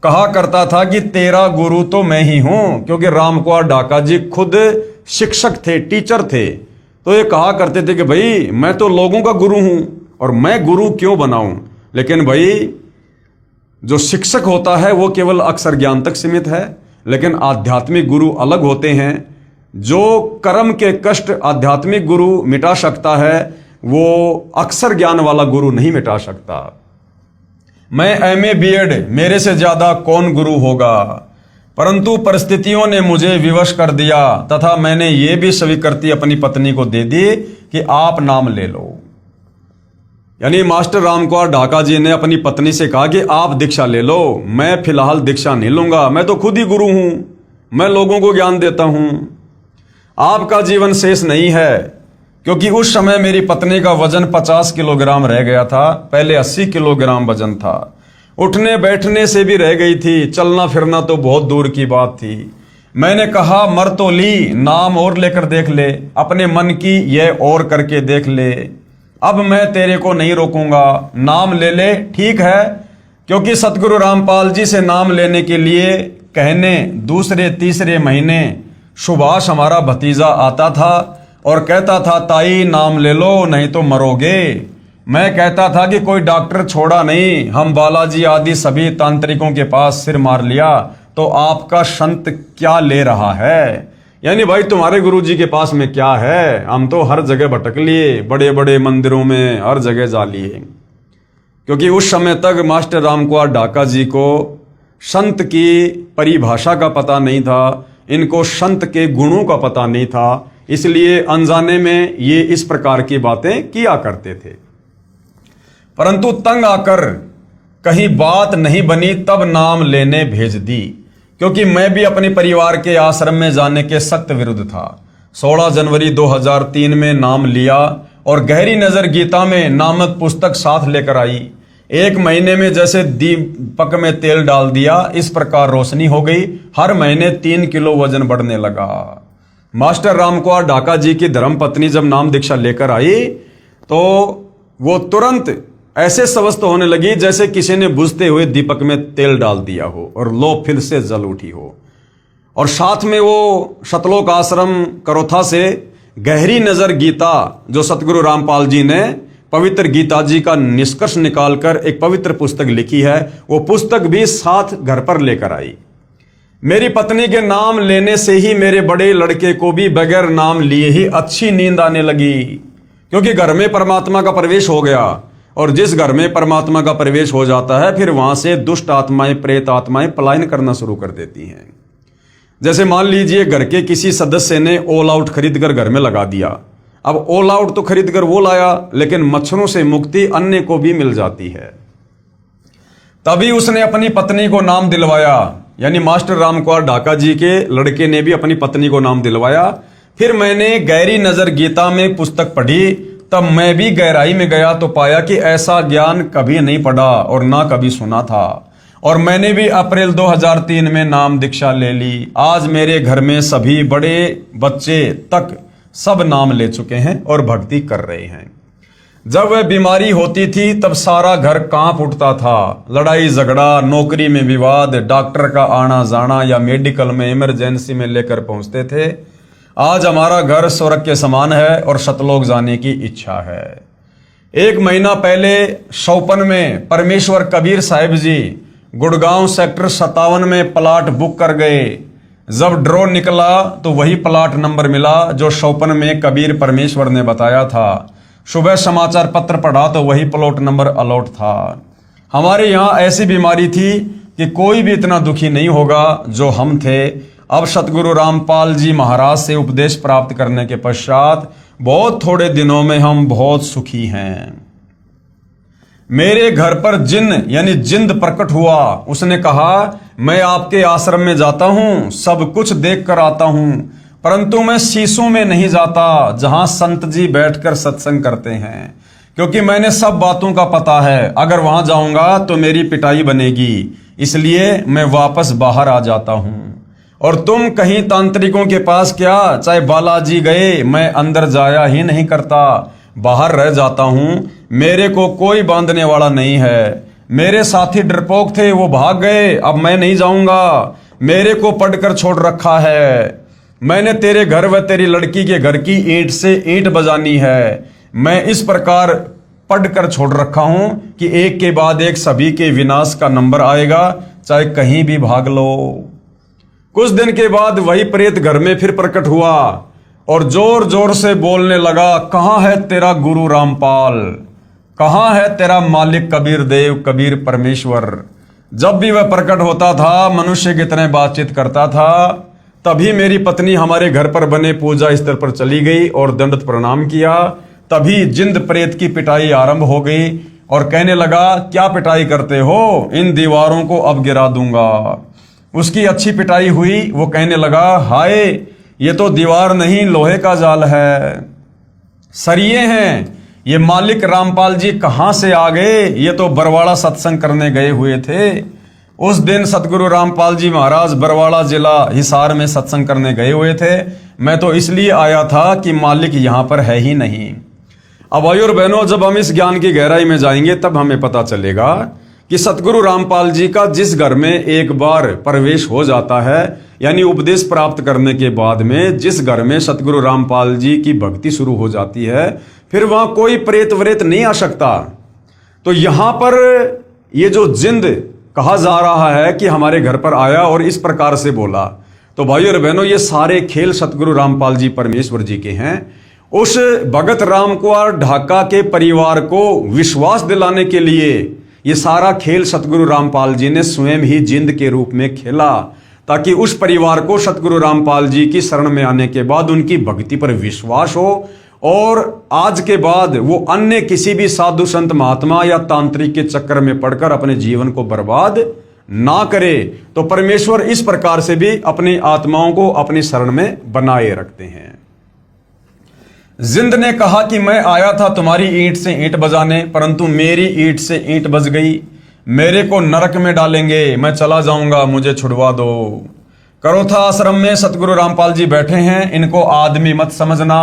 कहा करता था कि तेरा गुरु तो मैं ही हूं, क्योंकि रामकुमार ढाका जी खुद शिक्षक थे, टीचर थे। तो ये कहा करते थे कि भाई मैं तो लोगों का गुरु हूं और मैं गुरु क्यों बनाऊं। लेकिन भाई जो शिक्षक होता है वो केवल अक्षर ज्ञान तक सीमित है, लेकिन आध्यात्मिक गुरु अलग होते हैं। जो कर्म के कष्ट आध्यात्मिक गुरु मिटा सकता है वो अक्षर ज्ञान वाला गुरु नहीं मिटा सकता। मैं MA B.Ed, मेरे से ज्यादा कौन गुरु होगा, परंतु परिस्थितियों ने मुझे विवश कर दिया तथा मैंने ये भी स्वीकृति अपनी पत्नी को दे दी कि आप नाम ले लो। यानी मास्टर रामकुमार ढाका जी ने अपनी पत्नी से कहा कि आप दीक्षा ले लो, मैं फिलहाल दीक्षा नहीं लूंगा, मैं तो खुद ही गुरु हूं, मैं लोगों को ज्ञान देता हूं। आपका जीवन शेष नहीं है, क्योंकि उस समय मेरी पत्नी का वजन 50 किलोग्राम रह गया था। पहले 80 किलोग्राम वजन था। उठने बैठने से भी रह गई थी, चलना फिरना तो बहुत दूर की बात थी। मैंने कहा मर तो ली, नाम और लेकर देख ले, अपने मन की यह और करके देख ले। अब मैं तेरे को नहीं रोकूंगा, नाम ले ले, ठीक है। क्योंकि सतगुरु रामपाल जी से नाम लेने के लिए कहने दूसरे तीसरे महीने सुभाष हमारा भतीजा आता था और कहता था ताई नाम ले लो नहीं तो मरोगे। मैं कहता था कि कोई डॉक्टर छोड़ा नहीं, हम बालाजी आदि सभी तांत्रिकों के पास सिर मार लिया, तो आपका संत क्या ले रहा है? यानी भाई तुम्हारे गुरुजी के पास में क्या है? हम तो हर जगह भटक लिए, बड़े बड़े मंदिरों में हर जगह जा लिए। क्योंकि उस समय तक मास्टर रामकुमार ढाका जी को संत की परिभाषा का पता नहीं था, इनको संत के गुणों का पता नहीं था, इसलिए अनजाने में ये इस प्रकार की बातें किया करते थे। परंतु तंग आकर कहीं बात नहीं बनी, तब नाम लेने भेज दी। क्योंकि मैं भी अपने परिवार के आश्रम में जाने के सख्त विरुद्ध था। 16 जनवरी 2003 में नाम लिया और गहरी नजर गीता में नामक पुस्तक साथ लेकर आई। 1 महीने में जैसे दीपक में तेल डाल दिया, इस प्रकार रोशनी हो गई। हर महीने 3 किलो वजन बढ़ने लगा। मास्टर रामकुमार ढाका जी की धर्मपत्नी जब नाम दीक्षा लेकर आई तो वो तुरंत ऐसे स्वस्थ होने लगी जैसे किसी ने बुझते हुए दीपक में तेल डाल दिया हो और लो फिर से जल उठी हो। और साथ में वो सतलोक आश्रम करोथा से गहरी नजर गीता, जो सतगुरु रामपाल जी ने पवित्र गीता जी का निष्कर्ष निकालकर एक पवित्र पुस्तक लिखी है, वो पुस्तक भी साथ घर पर लेकर आई। मेरी पत्नी के नाम लेने से ही मेरे बड़े लड़के को भी बगैर नाम लिए ही अच्छी नींद आने लगी। क्योंकि घर में परमात्मा का प्रवेश हो गया, और जिस घर में परमात्मा का प्रवेश हो जाता है फिर वहां से दुष्ट आत्माएं, प्रेत आत्माएं पलायन करना शुरू कर देती हैं। जैसे मान लीजिए घर के किसी सदस्य ने ऑल आउट खरीद कर घर में लगा दिया। अब ऑल आउट तो खरीद कर वो लाया, लेकिन मच्छरों से मुक्ति अन्य को भी मिल जाती है। तभी उसने अपनी पत्नी को नाम दिलवाया, यानी मास्टर रामकुमार ढाका जी के लड़के ने भी अपनी पत्नी को नाम दिलवाया। फिर मैंने गहरी नजर गीता में पुस्तक पढ़ी, तब मैं भी गहराई में गया तो पाया कि ऐसा ज्ञान कभी नहीं पढ़ा और ना कभी सुना था। और मैंने भी अप्रैल 2003 में नाम दीक्षा ले ली। आज मेरे घर में सभी बड़े बच्चे तक सब नाम ले चुके हैं और भक्ति कर रहे हैं। जब वह बीमारी होती थी तब सारा घर कांप उठता था। लड़ाई झगड़ा, नौकरी में विवाद, डॉक्टर का आना जाना या मेडिकल में इमरजेंसी में लेकर पहुंचते थे। आज हमारा घर स्वर्ग के समान है और सतलोक जाने की इच्छा है। 1 महीना पहले शौपन में परमेश्वर कबीर साहिब जी गुड़गांव सेक्टर 57 में प्लाट बुक कर गए। जब ड्रॉ निकला तो वही प्लाट नंबर मिला जो शौपन में कबीर परमेश्वर ने बताया था। सुबह समाचार पत्र पढ़ा तो वही प्लॉट नंबर अलॉट था। हमारे यहाँ ऐसी बीमारी थी कि कोई भी इतना दुखी नहीं होगा जो हम थे। अब सतगुरु रामपाल जी महाराज से उपदेश प्राप्त करने के पश्चात बहुत थोड़े दिनों में हम बहुत सुखी हैं। मेरे घर पर जिन यानी जिंद प्रकट हुआ। उसने कहा मैं आपके आश्रम में जाता हूं, सब कुछ देख कर आता हूं, परंतु मैं शीशों में नहीं जाता जहां संत जी बैठकर सत्संग करते हैं, क्योंकि मैंने सब बातों का पता है। अगर वहां जाऊंगा तो मेरी पिटाई बनेगी, इसलिए मैं वापस बाहर आ जाता हूं। और तुम कहीं तांत्रिकों के पास क्या, चाहे बालाजी गए, मैं अंदर जाया ही नहीं करता, बाहर रह जाता हूं। मेरे को कोई बांधने वाला नहीं है। मेरे साथी डरपोक थे, वो भाग गए, अब मैं नहीं जाऊंगा। मेरे को पढ़कर छोड़ रखा है। मैंने तेरे घर व तेरी लड़की के घर की ईंट से ईंट बजानी है। मैं इस प्रकार पढ़कर छोड़ रखा हूं कि एक के बाद एक सभी के विनाश का नंबर आएगा, चाहे कहीं भी भाग लो। कुछ दिन के बाद वही प्रेत घर में फिर प्रकट हुआ और जोर जोर से बोलने लगा, कहां है तेरा गुरु रामपाल, कहां है तेरा मालिक कबीर देव, कबीर परमेश्वर। जब भी वह प्रकट होता था मनुष्य की तरह बातचीत करता था। तभी मेरी पत्नी हमारे घर पर बने पूजा स्थल पर चली गई और दंडवत प्रणाम किया। तभी जिंद प्रेत की पिटाई आरंभ हो गई और कहने लगा, क्या पिटाई करते हो, इन दीवारों को अब गिरा दूंगा। उसकी अच्छी पिटाई हुई। वो कहने लगा, हाय ये तो दीवार नहीं लोहे का जाल है। सरिये हैं। ये मालिक रामपाल जी कहाँ से आ गए? ये तो बरवाड़ा सत्संग करने गए हुए थे। उस दिन सतगुरु रामपाल जी महाराज बरवाड़ा जिला हिसार में सत्संग करने गए हुए थे। मैं तो इसलिए आया था कि मालिक यहाँ पर है ही नहीं। अब भाई और बहनों, जब हम इस ज्ञान की गहराई में जाएंगे तब हमें पता चलेगा कि सतगुरु रामपाल जी का जिस घर में एक बार प्रवेश हो जाता है, यानी उपदेश प्राप्त करने के बाद में जिस घर में सतगुरु रामपाल जी की भक्ति शुरू हो जाती है, फिर वहां कोई प्रेत व्रेत नहीं आ सकता। तो यहां पर ये जो जिंद कहा जा रहा है कि हमारे घर पर आया और इस प्रकार से बोला, तो भाई और बहनों, ये सारे खेल सतगुरु रामपाल जी परमेश्वर जी के हैं। उस भगत राम कुंवर ढाका के परिवार को विश्वास दिलाने के लिए ये सारा खेल सतगुरु रामपाल जी ने स्वयं ही जिंद के रूप में खेला, ताकि उस परिवार को सतगुरु रामपाल जी की शरण में आने के बाद उनकी भक्ति पर विश्वास हो और आज के बाद वो अन्य किसी भी साधु संत महात्मा या तांत्रिक के चक्कर में पड़कर अपने जीवन को बर्बाद ना करे। तो परमेश्वर इस प्रकार से भी अपनी आत्माओं को अपनी शरण में बनाए रखते हैं। जिंद ने कहा कि मैं आया था तुम्हारी ईंट से ईंट बजाने, परंतु मेरी ईंट से ईंट बज गई। मेरे को नरक में डालेंगे, मैं चला जाऊंगा, मुझे छुड़वा दो। करोथा आश्रम में सतगुरु रामपाल जी बैठे हैं, इनको आदमी मत समझना,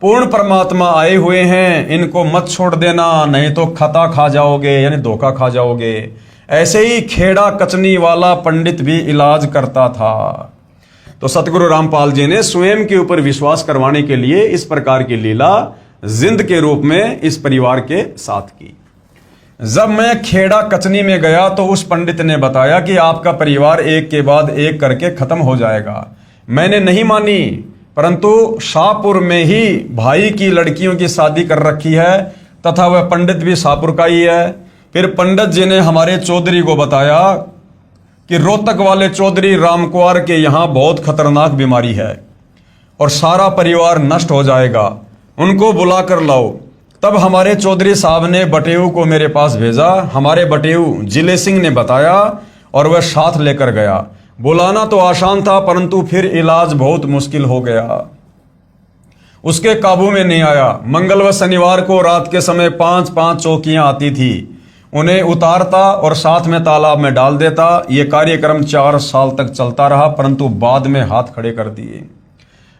पूर्ण परमात्मा आए हुए हैं, इनको मत छोड़ देना, नहीं तो खता खा जाओगे, यानी धोखा खा जाओगे। ऐसे ही खेड़ा कचनी वाला पंडित भी इलाज करता था। तो सतगुरु रामपाल जी ने स्वयं के ऊपर विश्वास करवाने के लिए इस प्रकार की लीला जिंद के रूप में इस परिवार के साथ की। जब मैं खेड़ा कचनी में गया तो उस पंडित ने बताया कि आपका परिवार एक के बाद एक करके खत्म हो जाएगा। मैंने नहीं मानी, परंतु शाहपुर में ही भाई की लड़कियों की शादी कर रखी है तथा वह पंडित भी शाहपुर का ही है। फिर पंडित जी ने हमारे चौधरी को बताया कि रोहतक वाले चौधरी रामकुंवर के यहाँ बहुत खतरनाक बीमारी है और सारा परिवार नष्ट हो जाएगा, उनको बुला कर लाओ। तब हमारे चौधरी साहब ने बटेऊ को मेरे पास भेजा। हमारे बटेऊ जिले सिंह ने बताया और वह साथ लेकर गया। बुलाना तो आसान था, परंतु फिर इलाज बहुत मुश्किल हो गया, उसके काबू में नहीं आया। मंगल व शनिवार को रात के समय 5-5 चौकियां आती थी, उन्हें उतारता और साथ में तालाब में डाल देता। यह कार्यक्रम 4 साल तक चलता रहा, परंतु बाद में हाथ खड़े कर दिए।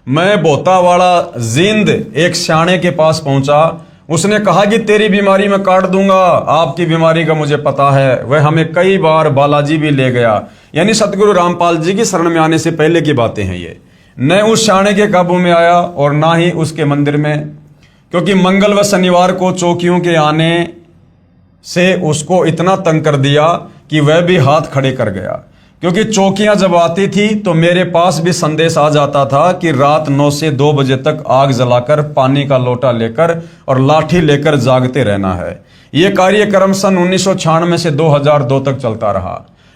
मैं बोतावाड़ा जिंद एक स्याणे के पास पहुंचा। उसने कहा कि तेरी बीमारी मैं काट दूंगा, आपकी बीमारी का मुझे पता है। वह हमें कई बार बालाजी भी ले गया, यानी सतगुरु रामपाल जी की शरण में आने से पहले की बातें हैं ये। न उस स्याणे के काबू में आया और ना ही उसके मंदिर में, क्योंकि मंगल व शनिवार को चौकियों के आने से उसको इतना तंग कर दिया कि वह भी हाथ खड़े कर गया। क्योंकि चौकियां जब आती थी तो मेरे पास भी संदेश आ जाता था कि रात 9 से 2 बजे तक आग जलाकर पानी का लोटा लेकर और लाठी लेकर जागते रहना है। यह कार्यक्रम सन 1996 से 2002 तक चलता रहा।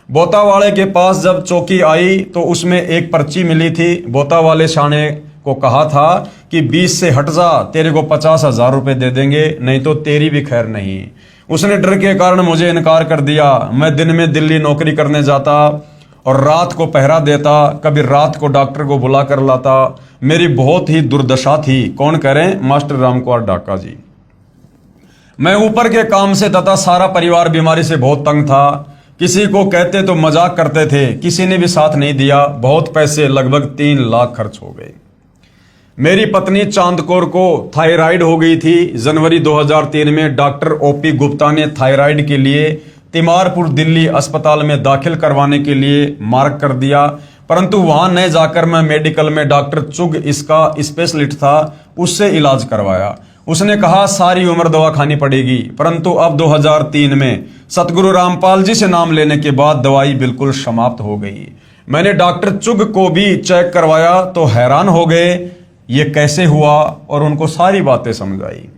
बोतावाले के पास जब चौकी आई तो उसमें एक पर्ची मिली थी। बोतावाले शाणे को कहा था कि 20 से हट जा, तेरे को 50,000 रुपए दे देंगे, नहीं तो तेरी भी खैर नहीं। उसने डर के कारण मुझे इनकार कर दिया। मैं दिन में दिल्ली नौकरी करने जाता और रात को पहरा देता, कभी रात को डॉक्टर को बुला कर लाता। मेरी बहुत ही दुर्दशा थी। कौन कह रहे हैं? मास्टर रामकुंवर ढाका जी। मैं ऊपर के काम से तथा सारा परिवार बीमारी से बहुत तंग था। किसी को कहते तो मजाक करते थे, किसी ने भी साथ नहीं दिया। बहुत पैसे, लगभग 3 लाख खर्च हो गए। मेरी पत्नी चांदकौर को थायराइड हो गई थी। जनवरी 2003 में डॉक्टर ओपी गुप्ता ने थायराइड के लिए तिमारपुर दिल्ली अस्पताल में दाखिल करवाने के लिए मार्क कर दिया, परंतु वहां न जाकर मैं मेडिकल में डॉक्टर चुग, इसका स्पेशलिस्ट था, उससे इलाज करवाया। उसने कहा सारी उम्र दवा खानी पड़ेगी, परंतु अब 2003 में सतगुरु रामपाल जी से नाम लेने के बाद दवाई बिल्कुल समाप्त हो गई। मैंने डॉक्टर चुग को भी चेक करवाया तो हैरान हो गए ये कैसे हुआ और उनको सारी बातें समझाई।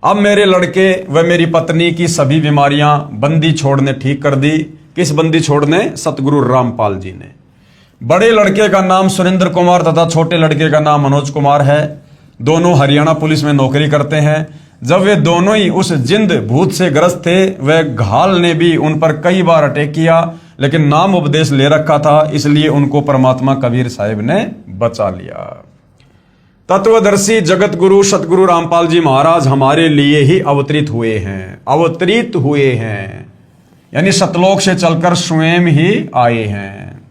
अब मेरे लड़के व मेरी पत्नी की सभी बीमारियां बंदी छोड़ ने ठीक कर दी। किस बंदी छोड़ ने? सतगुरु रामपाल जी ने। बड़े लड़के का नाम सुरेंद्र कुमार तथा छोटे लड़के का नाम मनोज कुमार है। दोनों हरियाणा पुलिस में नौकरी करते हैं। जब वे दोनों ही उस जिंद भूत से ग्रस्त थे, वह घाल ने भी उन पर कई बार अटैक किया, लेकिन नाम उपदेश ले रखा था, इसलिए उनको परमात्मा कबीर साहिब ने बचा लिया। तत्वदर्शी जगत गुरु सतगुरु रामपाल जी महाराज हमारे लिए ही अवतरित हुए हैं, यानी सतलोक से चलकर स्वयं ही आए हैं।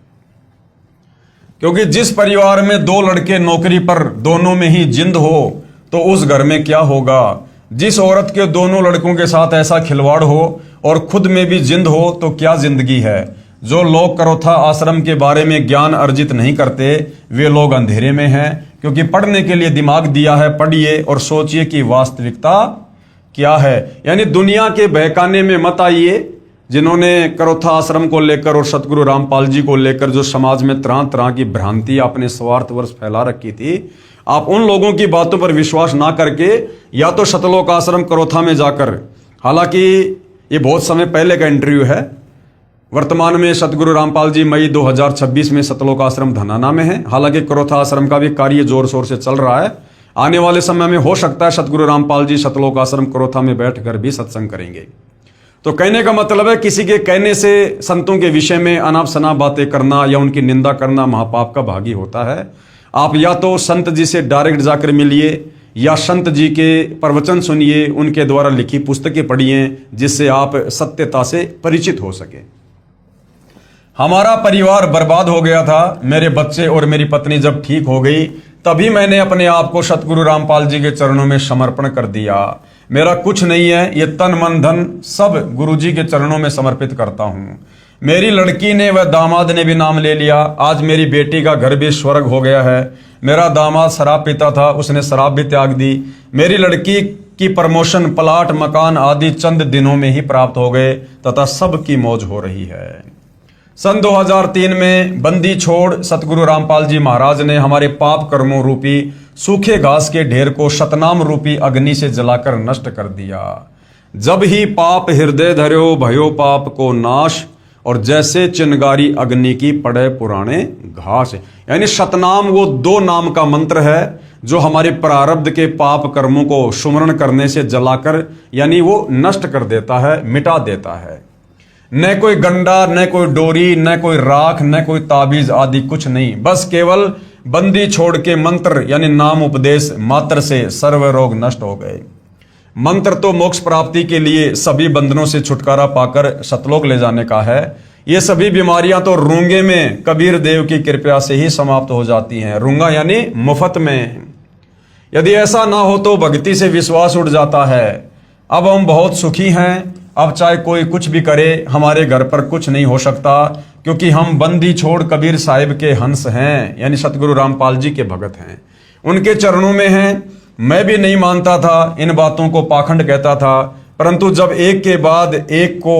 क्योंकि जिस परिवार में दो लड़के नौकरी पर दोनों में ही जिंद हो तो उस घर में क्या होगा। जिस औरत के दोनों लड़कों के साथ ऐसा खिलवाड़ हो और खुद में भी जिंद हो तो क्या जिंदगी है। जो लोग करोथा आश्रम के बारे में ज्ञान अर्जित नहीं करते वे लोग अंधेरे में हैं, क्योंकि पढ़ने के लिए दिमाग दिया है। पढ़िए और सोचिए कि वास्तविकता क्या है। यानी दुनिया के बहकाने में मत आइए। जिन्होंने करोथा आश्रम को लेकर और सतगुरु रामपाल जी को लेकर जो समाज में तरह तरह की भ्रांति अपने स्वार्थवश फैला रखी थी, आप उन लोगों की बातों पर विश्वास ना करके या तो सतलोक आश्रम करोथा में जाकर, हालांकि ये बहुत समय पहले का इंटरव्यू है, वर्तमान में सतगुरु रामपाल जी मई 2026 में सतलोक आश्रम धनाना में है। हालांकि करोथा आश्रम का भी कार्य जोर शोर से चल रहा है। आने वाले समय में हो सकता है सतगुरु रामपाल जी सतलोक आश्रम करोथा में बैठकर भी सत्संग करेंगे। तो कहने का मतलब है किसी के कहने से संतों के विषय में अनाप शनाप बातें करना या उनकी निंदा करना महापाप का भागी होता है। आप या तो संत जी से डायरेक्ट जाकर मिलिए या संत जी के प्रवचन सुनिए, उनके द्वारा लिखी पुस्तकें पढ़िए, जिससे आप सत्यता से परिचित हो सके। हमारा परिवार बर्बाद हो गया था। मेरे बच्चे और मेरी पत्नी जब ठीक हो गई तभी मैंने अपने आप को सतगुरु रामपाल जी के चरणों में समर्पण कर दिया। मेरा कुछ नहीं है, ये तन मन धन सब गुरु जी के चरणों में समर्पित करता हूँ। मेरी लड़की ने व दामाद ने भी नाम ले लिया। आज मेरी बेटी का घर भी स्वर्ग हो गया है। मेरा दामाद शराब पीता था, उसने शराब भी त्याग दी। मेरी लड़की की प्रमोशन, प्लाट, मकान आदि चंद दिनों में ही प्राप्त हो गए तथा सबकी मौज हो रही है। सन 2003 में बंदी छोड़ सतगुरु रामपाल जी महाराज ने हमारे पाप कर्मों रूपी सूखे घास के ढेर को सतनाम रूपी अग्नि से जलाकर नष्ट कर दिया। जब ही पाप हृदय धर्यो भयो पाप को नाश, और जैसे चिनगारी अग्नि की पड़े पुराने घास। यानी सतनाम वो 2 नाम का मंत्र है जो हमारे प्रारब्ध के पाप कर्मों को सुमरण करने से जलाकर यानी वो नष्ट कर देता है, मिटा देता है। न कोई गंडा, न कोई डोरी, न कोई राख, न कोई ताबीज आदि कुछ नहीं, बस केवल बंदी छोड़ के मंत्र यानी नाम उपदेश मात्र से सर्व रोग नष्ट हो गए। मंत्र तो मोक्ष प्राप्ति के लिए सभी बंधनों से छुटकारा पाकर सतलोक ले जाने का है। ये सभी बीमारियां तो रूंगे में कबीर देव की कृपा से ही समाप्त हो जाती हैं। रूंगा यानी मुफ्त में। यदि ऐसा ना हो तो भक्ति से विश्वास उठ जाता है। अब हम बहुत सुखी हैं। अब चाहे कोई कुछ भी करे, हमारे घर पर कुछ नहीं हो सकता, क्योंकि हम बंदी छोड़ कबीर साहिब के हंस हैं, यानी सतगुरु रामपाल जी के भगत हैं, उनके चरणों में हैं। मैं भी नहीं मानता था, इन बातों को पाखंड कहता था, परंतु जब एक के बाद एक को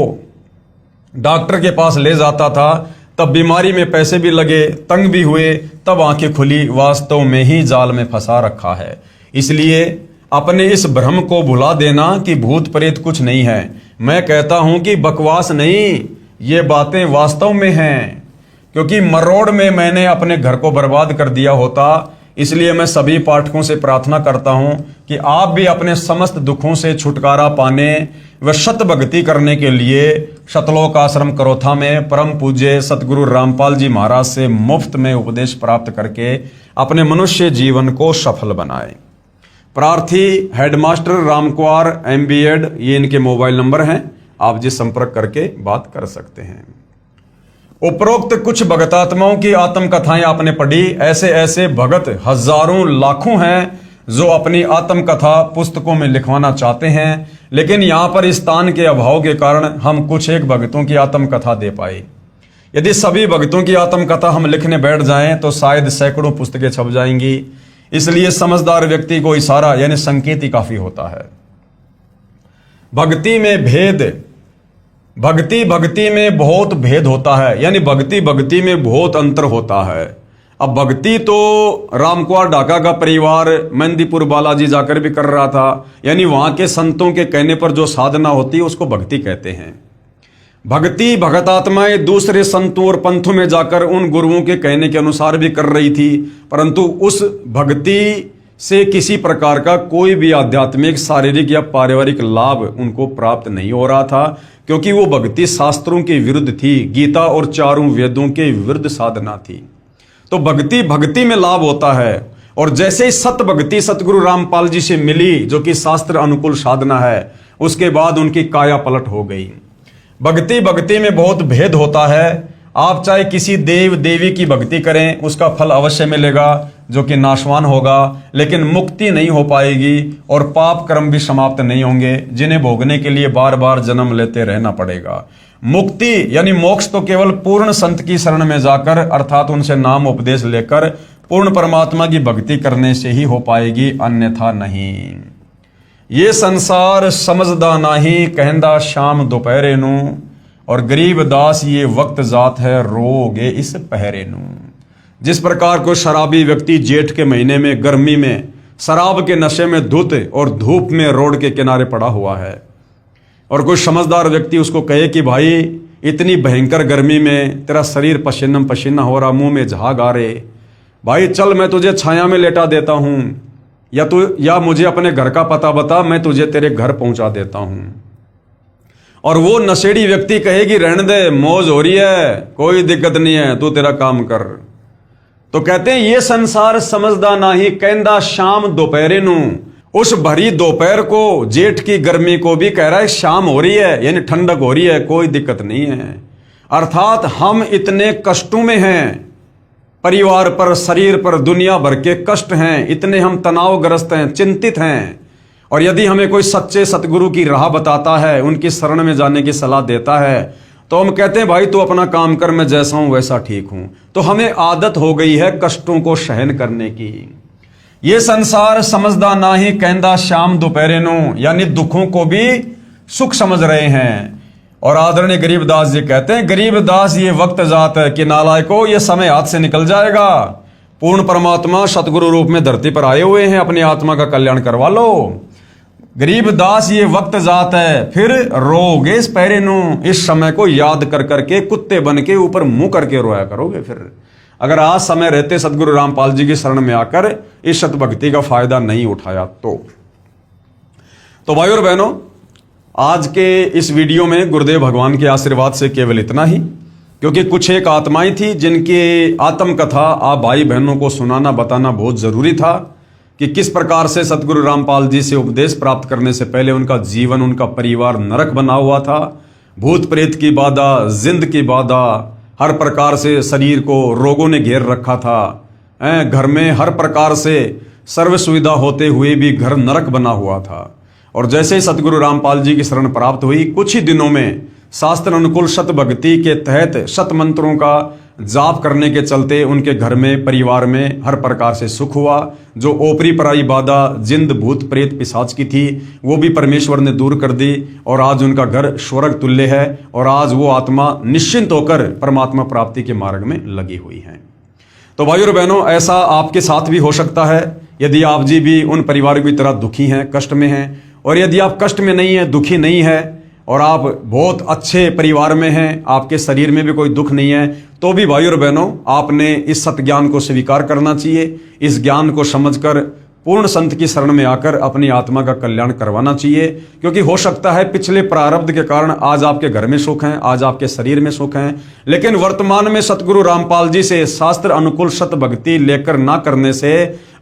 डॉक्टर के पास ले जाता था तब बीमारी में पैसे भी लगे, तंग भी हुए, तब आंखें खुली वास्तव में ही जाल में फंसा रखा है। इसलिए अपने इस भ्रम को भुला देना कि भूत प्रेत कुछ नहीं है। मैं कहता हूं कि बकवास नहीं, ये बातें वास्तव में हैं, क्योंकि मरोड़ में मैंने अपने घर को बर्बाद कर दिया होता। इसलिए मैं सभी पाठकों से प्रार्थना करता हूं कि आप भी अपने समस्त दुखों से छुटकारा पाने व शत भक्ति करने के लिए सतलोक आश्रम करोथा में परम पूज्य सतगुरु रामपाल जी महाराज से मुफ्त में उपदेश प्राप्त करके अपने मनुष्य जीवन को सफल बनाएं। प्रार्थी हेडमास्टर रामकुमार MBEd, ये इनके मोबाइल नंबर हैं, आप जी संपर्क करके बात कर सकते हैं। उपरोक्त कुछ भगतात्माओं की आत्मकथाएं आपने पढ़ी। ऐसे ऐसे भगत हजारों लाखों हैं जो अपनी आत्मकथा पुस्तकों में लिखवाना चाहते हैं, लेकिन यहां पर स्थान के अभाव के कारण हम कुछ एक भगतों की आत्मकथा दे पाए। यदि सभी भगतों की आत्मकथा हम लिखने बैठ जाएं तो शायद सैकड़ों पुस्तकें छप जाएंगी। इसलिए समझदार व्यक्ति को इशारा यानी संकेत ही काफी होता है। भक्ति में भेद, भक्ति में बहुत भेद होता है, यानी भक्ति में बहुत अंतर होता है। अब भक्ति तो रामकुमार ढाका का परिवार मेहंदीपुर बालाजी जाकर भी कर रहा था, यानी वहां के संतों के कहने पर जो साधना होती है उसको भक्ति कहते हैं। भक्ति भगत आत्माएं दूसरे संतों और पंथों में जाकर उन गुरुओं के कहने के अनुसार भी कर रही थी, परंतु उस भक्ति से किसी प्रकार का कोई भी आध्यात्मिक, शारीरिक या पारिवारिक लाभ उनको प्राप्त नहीं हो रहा था, क्योंकि वो भक्ति शास्त्रों के विरुद्ध थी, गीता और चारों वेदों के विरुद्ध साधना थी। तो भक्ति में लाभ होता है, और जैसे ही सत भक्ति सतगुरु रामपाल जी से मिली, जो कि शास्त्र अनुकूल साधना है, उसके बाद उनकी काया पलट हो गई। भक्ति भक्ति में बहुत भेद होता है। आप चाहे किसी देव देवी की भक्ति करें, उसका फल अवश्य मिलेगा जो कि नाशवान होगा, लेकिन मुक्ति नहीं हो पाएगी और पाप कर्म भी समाप्त नहीं होंगे, जिन्हें भोगने के लिए बार बार जन्म लेते रहना पड़ेगा। मुक्ति यानी मोक्ष तो केवल पूर्ण संत की शरण में जाकर, अर्थात उनसे नाम उपदेश लेकर पूर्ण परमात्मा की भक्ति करने से ही हो पाएगी, अन्यथा नहीं। ये संसार समझदा नाही, कहंदा शाम दोपहरे नू, और गरीब दास ये वक्त जात है, रोगे इस पहरे नू। जिस प्रकार कोई शराबी व्यक्ति जेठ के महीने में गर्मी में शराब के नशे में धुत और धूप में रोड के किनारे पड़ा हुआ है, और कोई समझदार व्यक्ति उसको कहे कि भाई इतनी भयंकर गर्मी में तेरा शरीर पसीना पसीना हो रहा, मुंह में झाग आ रहे, भाई चल मैं तुझे छाया में लेटा देता हूं, या मुझे अपने घर का पता बता, मैं तुझे तेरे घर पहुंचा देता हूं। और वो नशेड़ी व्यक्ति कहेगी रहने दे, मौज हो रही है, कोई दिक्कत नहीं है, तू तेरा काम कर। तो कहते हैं ये संसार समझदा नाही, कहंदा शाम दोपहरे नू। उस भरी दोपहर को, जेठ की गर्मी को भी कह रहा है शाम हो रही है, यानी ठंडक हो रही है, कोई दिक्कत नहीं है। अर्थात हम इतने कष्टों में हैं, परिवार पर, शरीर पर दुनिया भर के कष्ट हैं, इतने हम तनावग्रस्त हैं, चिंतित हैं। और यदि हमें कोई सच्चे सतगुरु की राह बताता है, उनकी शरण में जाने की सलाह देता है, तो हम कहते हैं भाई तू अपना काम कर, मैं जैसा हूं वैसा ठीक हूं। तो हमें आदत हो गई है कष्टों को सहन करने की। ये संसार समझदा नाही, कहंदा शाम दोपहरे नू, यानी दुखों को भी सुख समझ रहे हैं। और आदरणीय गरीबदास जी कहते हैं, गरीबदास ये वक्त जात है कि नालायको, ये समय हाथ से निकल जाएगा। पूर्ण परमात्मा सतगुरु रूप में धरती पर आए हुए हैं, अपनी आत्मा का कल्याण करवा लो। गरीबदास ये वक्त जात है, फिर रोगे इस पहरे नू, इस समय को याद कर करके कुत्ते बन के ऊपर मुंह करके रोया करोगे। फिर अगर आज समय रहते सतगुरु रामपाल जी की शरण में आकर इस सत भक्ति का फायदा नहीं उठाया तो भाई और बहनों, आज के इस वीडियो में गुरुदेव भगवान के आशीर्वाद से केवल इतना ही, क्योंकि कुछ एक आत्माएं थी जिनकी आत्मकथा आप भाई बहनों को सुनाना बताना बहुत जरूरी था, कि किस प्रकार से सतगुरु रामपाल जी से उपदेश प्राप्त करने से पहले उनका जीवन, उनका परिवार नरक बना हुआ था। भूत प्रेत की बाधा, जिंद की बाधा, हर प्रकार से शरीर को रोगों ने घेर रखा था। घर में हर प्रकार से सर्व सुविधा होते हुए भी घर नरक बना हुआ था। और जैसे ही सतगुरु रामपाल जी की शरण प्राप्त हुई, कुछ ही दिनों में शास्त्र अनुकूल शत भक्ति के तहत शत मंत्रों का जाप करने के चलते उनके घर में, परिवार में हर प्रकार से सुख हुआ। जो ओपरी पराई बाधा, जिंद भूत प्रेत पिशाच की थी, वो भी परमेश्वर ने दूर कर दी, और आज उनका घर स्वर्ग तुल्य है, और आज वो आत्मा निश्चिंत होकर परमात्मा प्राप्ति के मार्ग में लगी हुई है। तो भाइयों और बहनों, ऐसा आपके साथ भी हो सकता है यदि आप जी भी उन परिवारों की तरह दुखी हैं, कष्ट में हैं। और यदि आप कष्ट में नहीं हैं, दुखी नहीं है, और आप बहुत अच्छे परिवार में हैं, आपके शरीर में भी कोई दुख नहीं है, तो भी भाइयों और बहनों, आपने इस सत्य ज्ञान को स्वीकार करना चाहिए। इस ज्ञान को समझकर पूर्ण संत की शरण में आकर अपनी आत्मा का कल्याण करवाना चाहिए। क्योंकि हो सकता है पिछले प्रारब्ध के कारण आज आपके घर में सुख हैं, आज आपके शरीर में सुख हैं, लेकिन वर्तमान में सतगुरु रामपाल जी से शास्त्र अनुकूल सत भक्ति लेकर ना करने से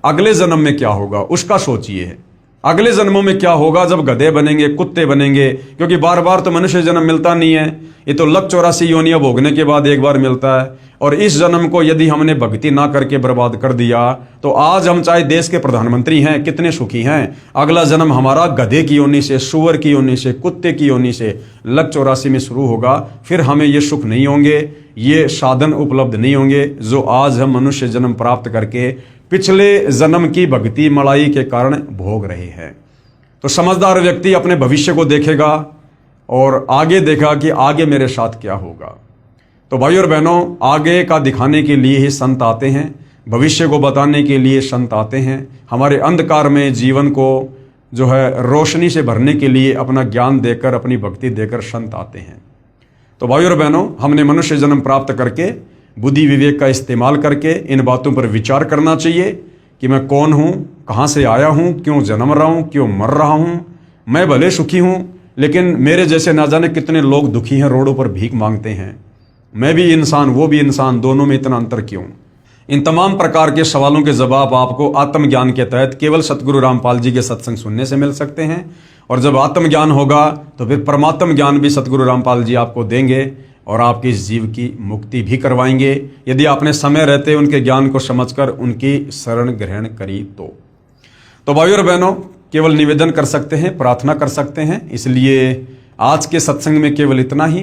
अगले जन्म में क्या होगा उसका सोचिए। अगले जन्मों में क्या होगा जब गधे बनेंगे, कुत्ते बनेंगे, क्योंकि बार बार तो मनुष्य जन्म मिलता नहीं है, ये तो 184 योनियां भोगने के बाद एक बार मिलता है। और इस जन्म को यदि हमने भक्ति ना करके बर्बाद कर दिया, तो आज हम चाहे देश के प्रधानमंत्री हैं, कितने सुखी हैं, अगला जन्म हमारा गधे की योनि से, सुअर की योनि से, कुत्ते की योनि से 184 में शुरू होगा। फिर हमें ये सुख नहीं होंगे, ये साधन उपलब्ध नहीं होंगे जो आज हम मनुष्य जन्म प्राप्त करके पिछले जन्म की भक्ति मलाई के कारण भोग रहे हैं। तो समझदार व्यक्ति अपने भविष्य को देखेगा और आगे देखा कि आगे मेरे साथ क्या होगा। तो भाई और बहनों, आगे का दिखाने के लिए ही संत आते हैं, भविष्य को बताने के लिए संत आते हैं, हमारे अंधकार में जीवन को जो है रोशनी से भरने के लिए अपना ज्ञान देकर, अपनी भक्ति देकर संत आते हैं। तो भाई और बहनों, हमने मनुष्य जन्म प्राप्त करके बुद्धि विवेक का इस्तेमाल करके इन बातों पर विचार करना चाहिए कि मैं कौन हूँ, कहाँ से आया हूँ, क्यों जन्म रहा हूँ, क्यों मर रहा हूँ। मैं भले सुखी हूँ, लेकिन मेरे जैसे ना जाने कितने लोग दुखी हैं, रोडों पर भीख मांगते हैं। मैं भी इंसान, वो भी इंसान, दोनों में इतना अंतर क्यों? इन तमाम प्रकार के सवालों के जवाब आपको आत्मज्ञान के तहत केवल सतगुरु रामपाल जी के सत्संग सुनने से मिल सकते हैं। और जब आत्मज्ञान होगा तो फिर परमात्म ज्ञान भी सतगुरु रामपाल जी आपको देंगे और आपके इस जीव की मुक्ति भी करवाएंगे, यदि आपने समय रहते उनके ज्ञान को समझकर उनकी शरण ग्रहण करी तो भाइयों और बहनों, केवल निवेदन कर सकते हैं, प्रार्थना कर सकते हैं। इसलिए आज के सत्संग में केवल इतना ही।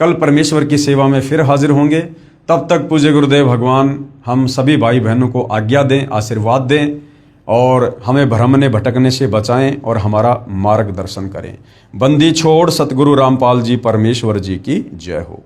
कल परमेश्वर की सेवा में फिर हाजिर होंगे। तब तक पूज्य गुरुदेव भगवान हम सभी भाई बहनों को आज्ञा दें, आशीर्वाद दें और हमें भ्रमने भटकने से बचाएं और हमारा मार्गदर्शन करें। बंदी छोड़ सतगुरु रामपाल जी परमेश्वर जी की जय हो।